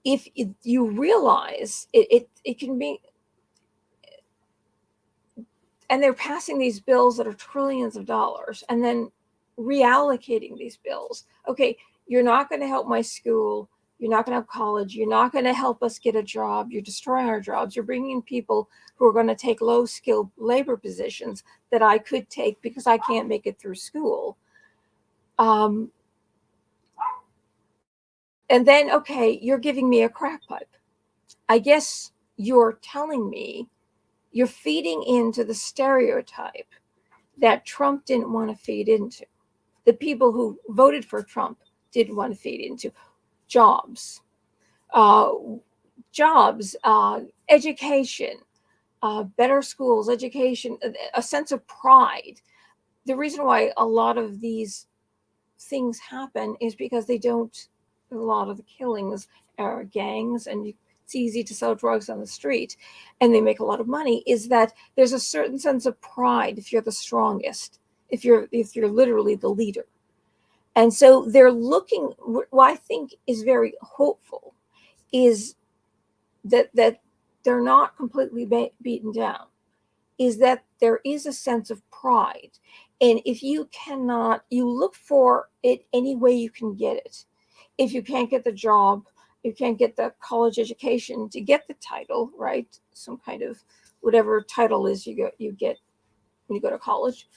if you realize it can be, and they're passing these bills that are trillions of dollars and then reallocating these bills. Okay, you're not going to help my school. You're not going to have college. You're not going to help us get a job. You're destroying our jobs. You're bringing in people who are going to take low skilled labor positions that I could take because I can't make it through school. And then, okay, you're giving me a crack pipe. I guess you're telling me, you're feeding into the stereotype that Trump didn't want to feed into. The people who voted for Trump didn't want to feed into jobs, education, better schools, education, a sense of pride. The reason why a lot of these things happen is because a lot of the killings are gangs, and it's easy to sell drugs on the street and they make a lot of money, is that there's a certain sense of pride if you're the strongest, if you're literally the leader. And so they're looking, what I think is very hopeful is that they're not completely beaten down, is that there is a sense of pride. And if you look for it any way you can get it. If you can't get the job, you can't get the college education to get the title, right? Some kind of whatever title is you get when you go to college,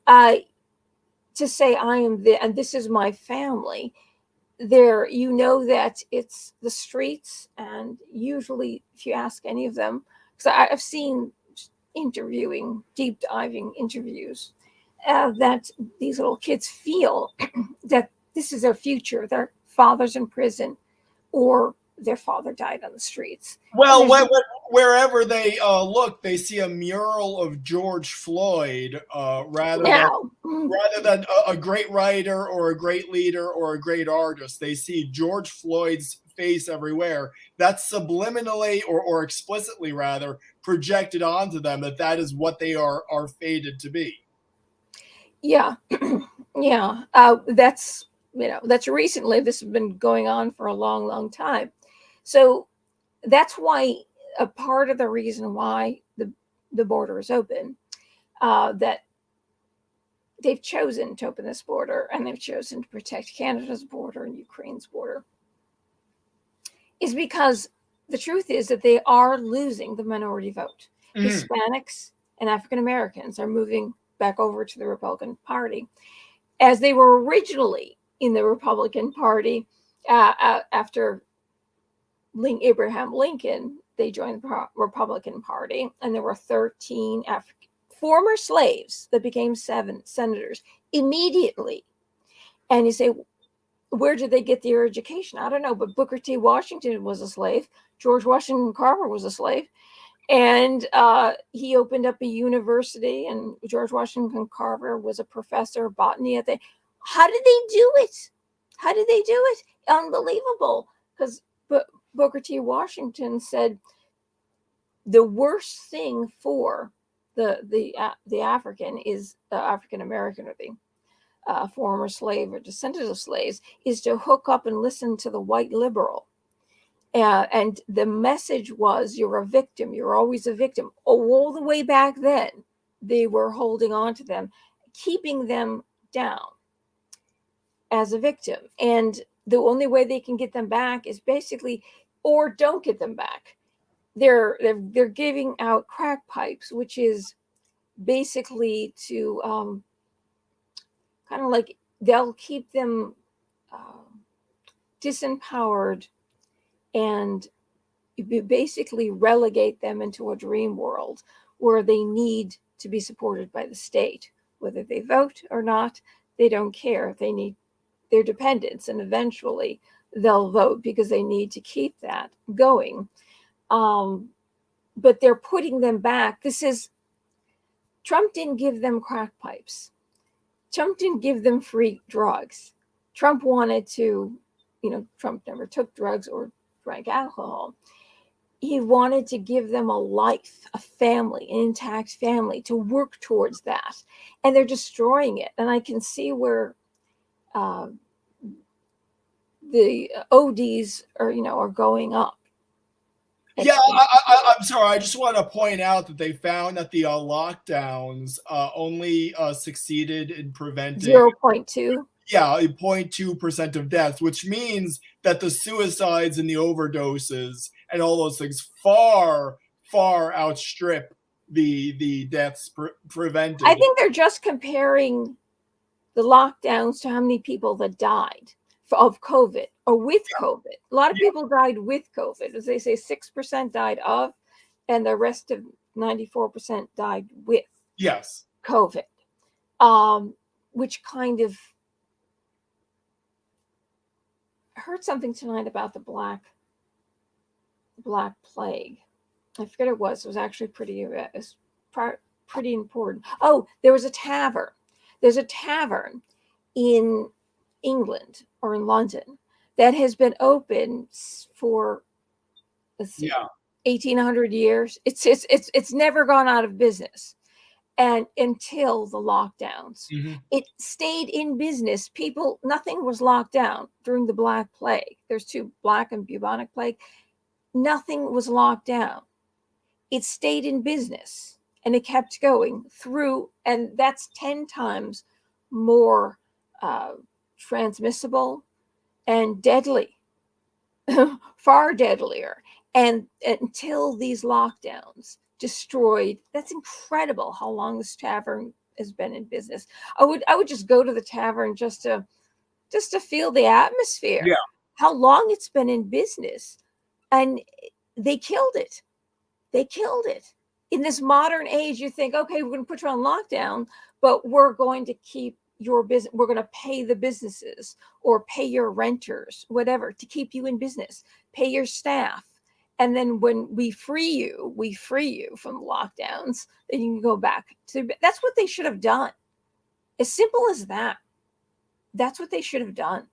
to say I am and this is my family. There, that it's the streets, and usually, if you ask any of them, because I've seen deep diving interviews, that these little kids feel that this is their future. Their father's in prison, or their father died on the streets. Well, wherever they look, they see a mural of George Floyd rather than a great writer or a great leader or a great artist. They see George Floyd's face everywhere. That's subliminally or explicitly, rather, projected onto them that is what they are fated to be. Yeah. Yeah. That's recently. This has been going on for a long, long time. So that's why a part of the reason why the border is open, that they've chosen to open this border, and they've chosen to protect Canada's border and Ukraine's border, is because the truth is that they are losing the minority vote. Mm-hmm. Hispanics and African Americans are moving back over to the Republican Party, as they were originally in the Republican Party after Abraham Lincoln. They joined the Republican Party, and there were 13 former slaves that became 7 senators immediately. And you say, where did they get their education? I don't know, but Booker T. Washington was a slave. George Washington Carver was a slave. And he opened up a university, and George Washington Carver was a professor of botany at the. How did they do it? Unbelievable. Because Booker T. Washington said the worst thing for the African is the African American, or the former slave or descendant of slaves, is to hook up and listen to the white liberal. And the message was, you're a victim. You're always a victim. All the way back then, they were holding on to them, keeping them down as a victim. And the only way they can get them back is basically, or don't get them back. They're giving out crack pipes, which is basically to kind of like, they'll keep them disempowered and basically relegate them into a dream world where they need to be supported by the state whether they vote or not. They don't care. They need their dependents, and eventually they'll vote because they need to keep that going. But they're putting them back. Trump didn't give them crack pipes. Trump didn't give them free drugs. Trump wanted to, Trump never took drugs or drank alcohol. He wanted to give them a life, a family, an intact family, to work towards that. And they're destroying it. And I can see where the ODs are going up. Yeah, I'm sorry. I just want to point out that they found that the lockdowns only succeeded in preventing 0.2. Yeah, 0.2% of deaths, which means that the suicides and the overdoses and all those things far, far outstrip the deaths prevented. I think they're just comparing the lockdowns to how many people that died of COVID or with COVID. A lot of people died with COVID. As they say, 6% died of, and the rest of 94% died with COVID, which kind of I heard something tonight about the Black Plague. I forget it was. It was actually pretty important. Oh, there was a tavern. There's a tavern in England or in London that has been open for 1,800 years. It's never gone out of business, and until the lockdowns, it stayed in business. Nothing was locked down during the Black Plague. There's two, Black and bubonic plague. Nothing was locked down. It stayed in business, and it kept going through, and that's 10 times more transmissible and deadly, far deadlier. And until these lockdowns destroyed, that's incredible how long this tavern has been in business. I would just go to the tavern just to feel the atmosphere. Yeah. How long it's been in business. And they killed it. They killed it. In this modern age, you think, okay, we're going to put you on lockdown, but we're going to keep your business. We're going to pay the businesses or pay your renters, whatever, to keep you in business, pay your staff. And then when we free you from lockdowns, then you can go back to, that's what they should have done. As simple as that. That's what they should have done.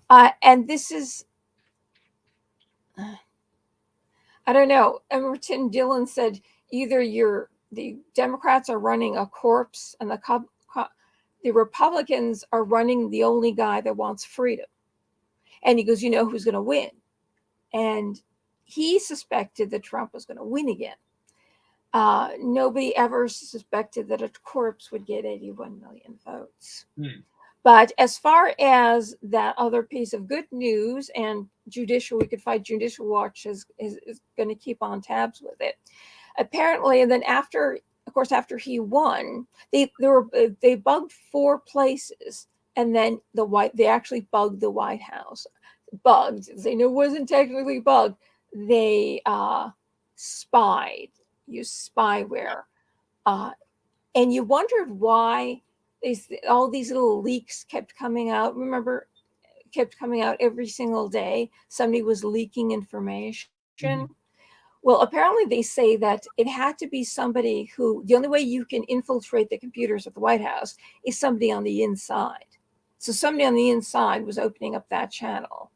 And this is, I don't know. Emerson Dillon said either the Democrats are running a corpse and the Republicans are running the only guy that wants freedom. And he goes, you know who's going to win? And he suspected that Trump was going to win again. Nobody ever suspected that a corpse would get 81 million votes. But as far as that other piece of good news and we could find Judicial Watch is going to keep on tabs with it. Apparently, and then after he won, they bugged 4 places, and then they actually bugged the White House. Bugged. They know it wasn't technically bugged. They spied, used spyware, and you wondered why all these little leaks kept coming out. Remember, kept coming out every single day. Somebody was leaking information. Well, apparently they say that it had to be somebody who, the only way you can infiltrate the computers of the White House is somebody on the inside. So somebody on the inside was opening up that channel.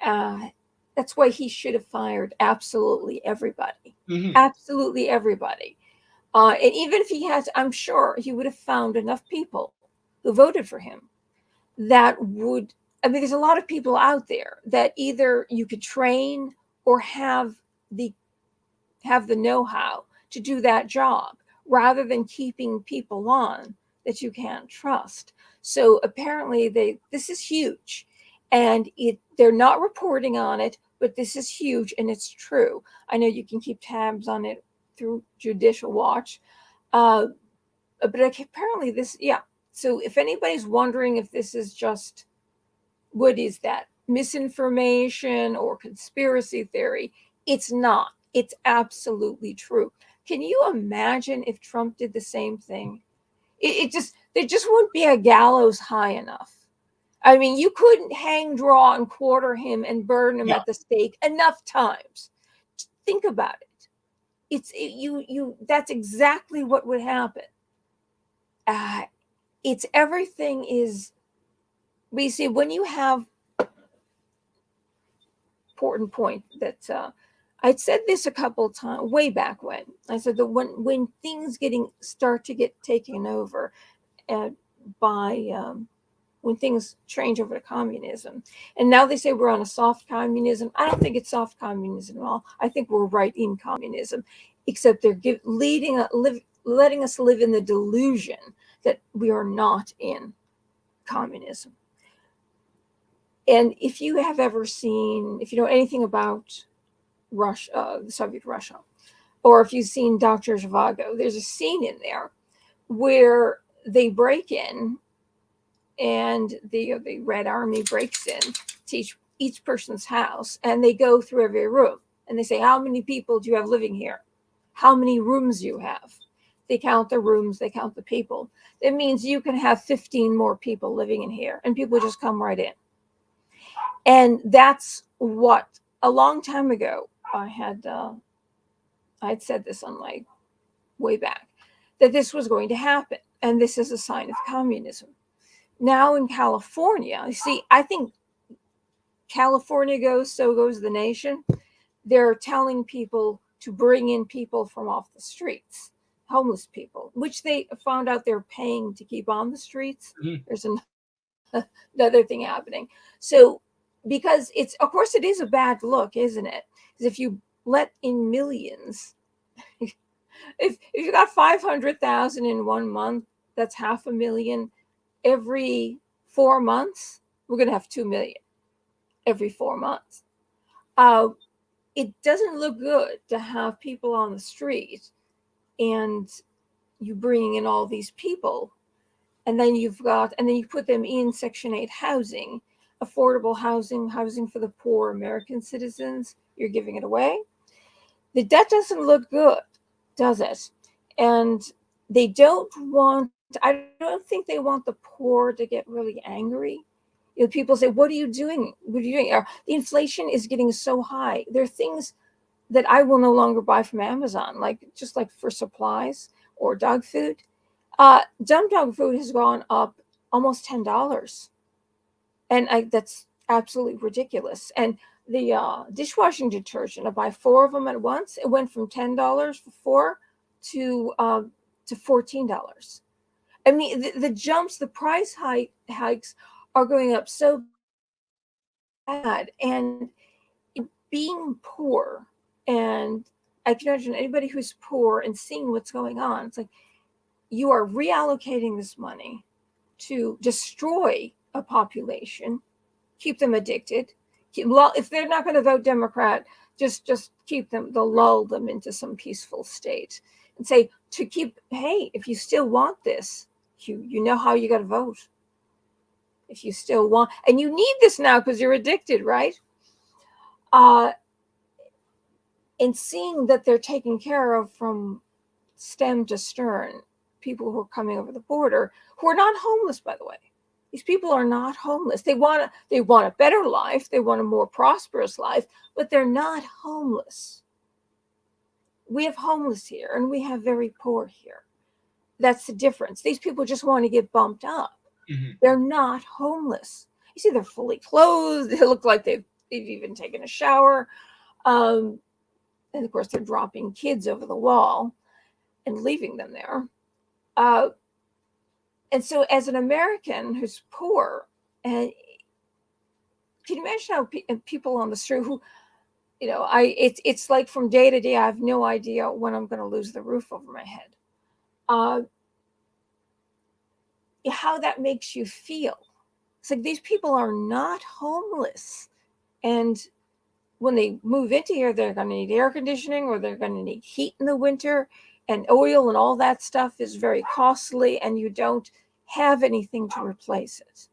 That's why he should have fired absolutely everybody. Absolutely everybody. And even if he has, I'm sure he would have found enough people who voted for him that would, there's a lot of people out there that either you could train or have the know-how to do that job, rather than keeping people on that you can't trust. So apparently this is huge, and they're not reporting on it, but this is huge, and it's true. I know you can keep tabs on it through Judicial Watch, but apparently so if anybody's wondering if this is just, what is that, misinformation or conspiracy theory, it's not. It's absolutely true. Can you imagine if Trump did the same thing? there just won't be a gallows high enough. I mean, you couldn't hang, draw, and quarter him and burn him at the stake enough times. Think about it. That's exactly what would happen. It's everything is, we see when you have important point that I'd said this a couple of times way back when. I said that when things start to get taken over by when things change over to communism, and now they say we're on a soft communism. I don't think it's soft communism at all. I think we're right in communism, except they're letting us live in the delusion that we are not in communism. And if you have ever seen, if you know anything about Russia, the Soviet Russia, or if you've seen Dr. Zhivago, there's a scene in there where they break in and the Red Army breaks in to each person's house, and they go through every room and they say, how many people do you have living here? How many rooms you have? They count the rooms, they count the people. It means you can have 15 more people living in here, and people just come right in. And that's what a long time ago I'd said this on my way back, that this was going to happen, and this is a sign of communism. Now in California, you see, I think California goes, so goes the nation. They're telling people to bring in people from off the streets, homeless people, which they found out they're paying to keep on the streets. Mm-hmm. There's another thing happening. So, because it's, of course, it is a bad look, isn't it? Because if you let in millions, if you got 500,000 in 1 month, that's 500,000 every 4 months. We're going to have 2 million every 4 months. It doesn't look good to have people on the street and you bringing in all these people, and then you put them in Section 8 housing, affordable housing for the poor American citizens. You're giving it away. That doesn't look good, does it? And they don't want, I don't think they want the poor to get really angry. You know, people say, what are you doing? What are you doing? The inflation is getting so high. There are things that I will no longer buy from Amazon, just like for supplies or dog food. Dumb dog food has gone up almost $10. And that's absolutely ridiculous. And the dishwashing detergent, I buy 4 of them at once. It went from $10 for 4 to $14. I mean, the jumps, the price hikes are going up so bad. And being poor, and I can imagine anybody who's poor and seeing what's going on, it's like you are reallocating this money to destroy a population, keep them addicted. If they're not going to vote Democrat, just keep them, lull them into some peaceful state and say to keep, hey, if you still want this, you know how you got to vote. If you still want, and you need this now because you're addicted, right? And seeing that they're taken care of from stem to stern, people who are coming over the border, who are not homeless, by the way. These people are not homeless. They want a better life. They want a more prosperous life, but they're not homeless. We have homeless here, and we have very poor here. That's the difference. These people just want to get bumped up. Mm-hmm. They're not homeless. You see, they're fully clothed. They look like they've even taken a shower. And of course, they're dropping kids over the wall and leaving them there. And so as an American who's poor, and can you imagine how people on the street who, it's like from day to day, I have no idea when I'm going to lose the roof over my head. How that makes you feel. It's like these people are not homeless. And when they move into here, they're going to need air conditioning, or they're going to need heat in the winter, and oil and all that stuff is very costly, and you don't have anything to replace it.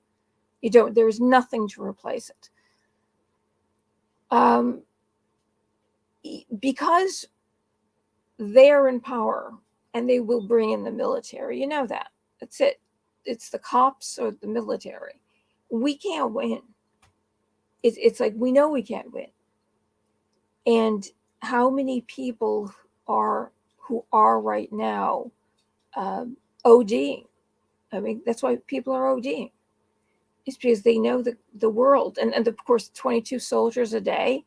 There's nothing to replace it. Because they're in power and they will bring in the military, you know that. That's it. It's the cops or the military. We can't win. It's like we know we can't win. And how many people who are right now ODing? I mean, that's why people are ODing. It's because they know the world. And of course, 22 soldiers a day.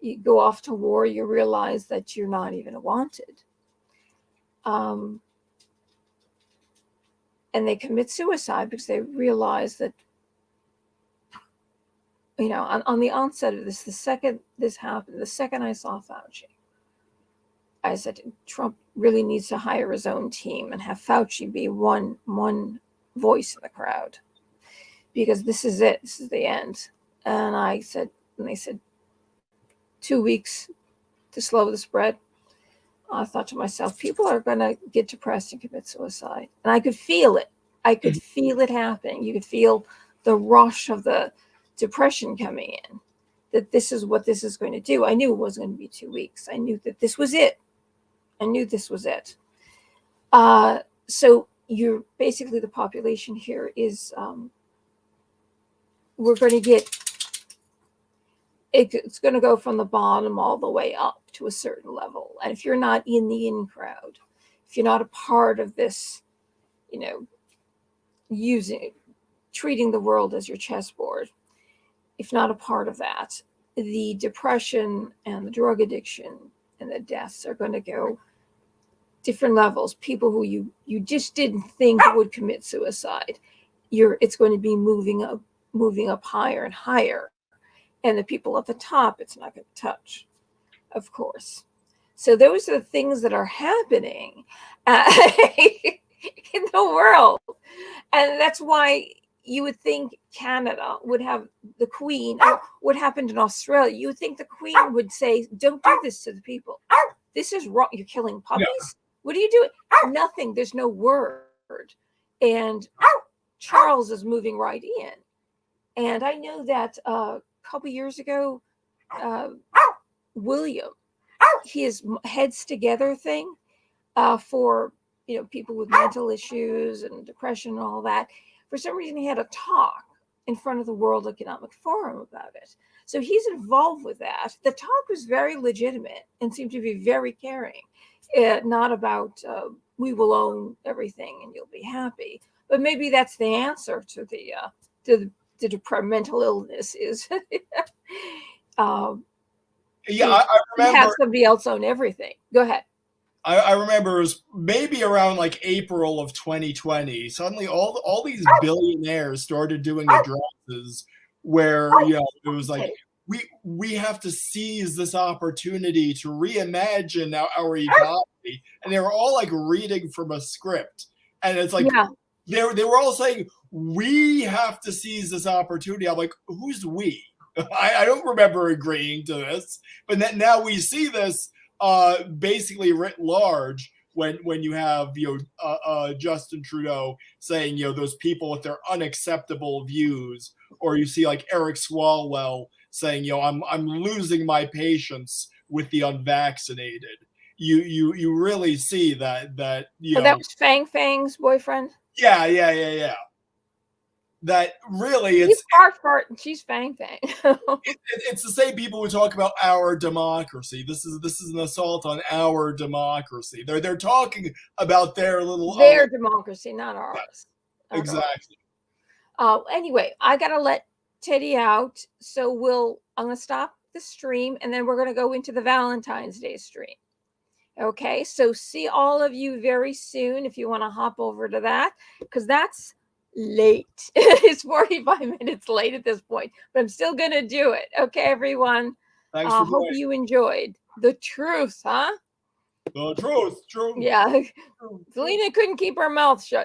You go off to war, you realize that you're not even wanted. And they commit suicide because they realize that, you know, on the onset of this, the second this happened, the second I saw Fauci, I said, Trump really needs to hire his own team and have Fauci be one voice in the crowd, because this is it. This is the end. And they said 2 weeks to slow the spread. I thought to myself, people are going to get depressed and commit suicide. And I could feel it. I could feel it happening. You could feel the rush of the depression coming in, that this is what this is going to do. I knew it wasn't going to be 2 weeks. I knew that this was it. I knew this was it. So you're basically, the population here is, we're going to get, it's going to go from the bottom all the way up to a certain level. And if you're not in the in crowd, if you're not a part of this, you know, treating the world as your chessboard, if not a part of that, the depression and the drug addiction and the deaths are going to go different levels. People who you just didn't think would commit suicide, it's going to be moving up higher and higher. And the people at the top, it's not going to touch, of course. So those are the things that are happening in the world. And that's why you would think Canada would have the Queen, or what happened in Australia. You would think the Queen would say, don't do this to the people. This is wrong. You're killing puppies. Yeah. What are you doing? Nothing. There's no word. And Charles is moving right in. And I know that couple years ago, William, his Heads Together thing for, you know, people with mental issues and depression and all that. For some reason, he had a talk in front of the World Economic Forum about it. So he's involved with that. The talk was very legitimate and seemed to be very caring, not about we will own everything and you'll be happy. But maybe that's the answer to the mental illness is I remember have somebody else own everything. Go ahead. I remember it was maybe around like April of 2020. Suddenly all these billionaires started doing addresses where, you know, it was like, we have to seize this opportunity to reimagine our economy. And they were all like reading from a script. And it's like, they were all saying, we have to seize this opportunity. I'm like, who's we? I don't remember agreeing to this. But now we see this basically writ large when you have, you know, Justin Trudeau saying, you know, those people with their unacceptable views, or you see like Eric Swalwell saying, you know, I'm losing my patience with the unvaccinated. You really see that you know, that was Fang's boyfriend. Yeah. That really, he's part and she's Fang. It's the same people who talk about our democracy. This is an assault on our democracy. They're talking about their democracy, not ours. Yeah, exactly. Anyway, I gotta let Teddy out, so I'm gonna stop the stream and then we're gonna go into the Valentine's Day stream. Okay, so see all of you very soon if you want to hop over to that, because that's late. It's 45 minutes late at this point, but I'm still going to do it. Okay, everyone. Thanks for hope you enjoyed the truth, huh? The truth. Yeah. Selena couldn't keep her mouth shut.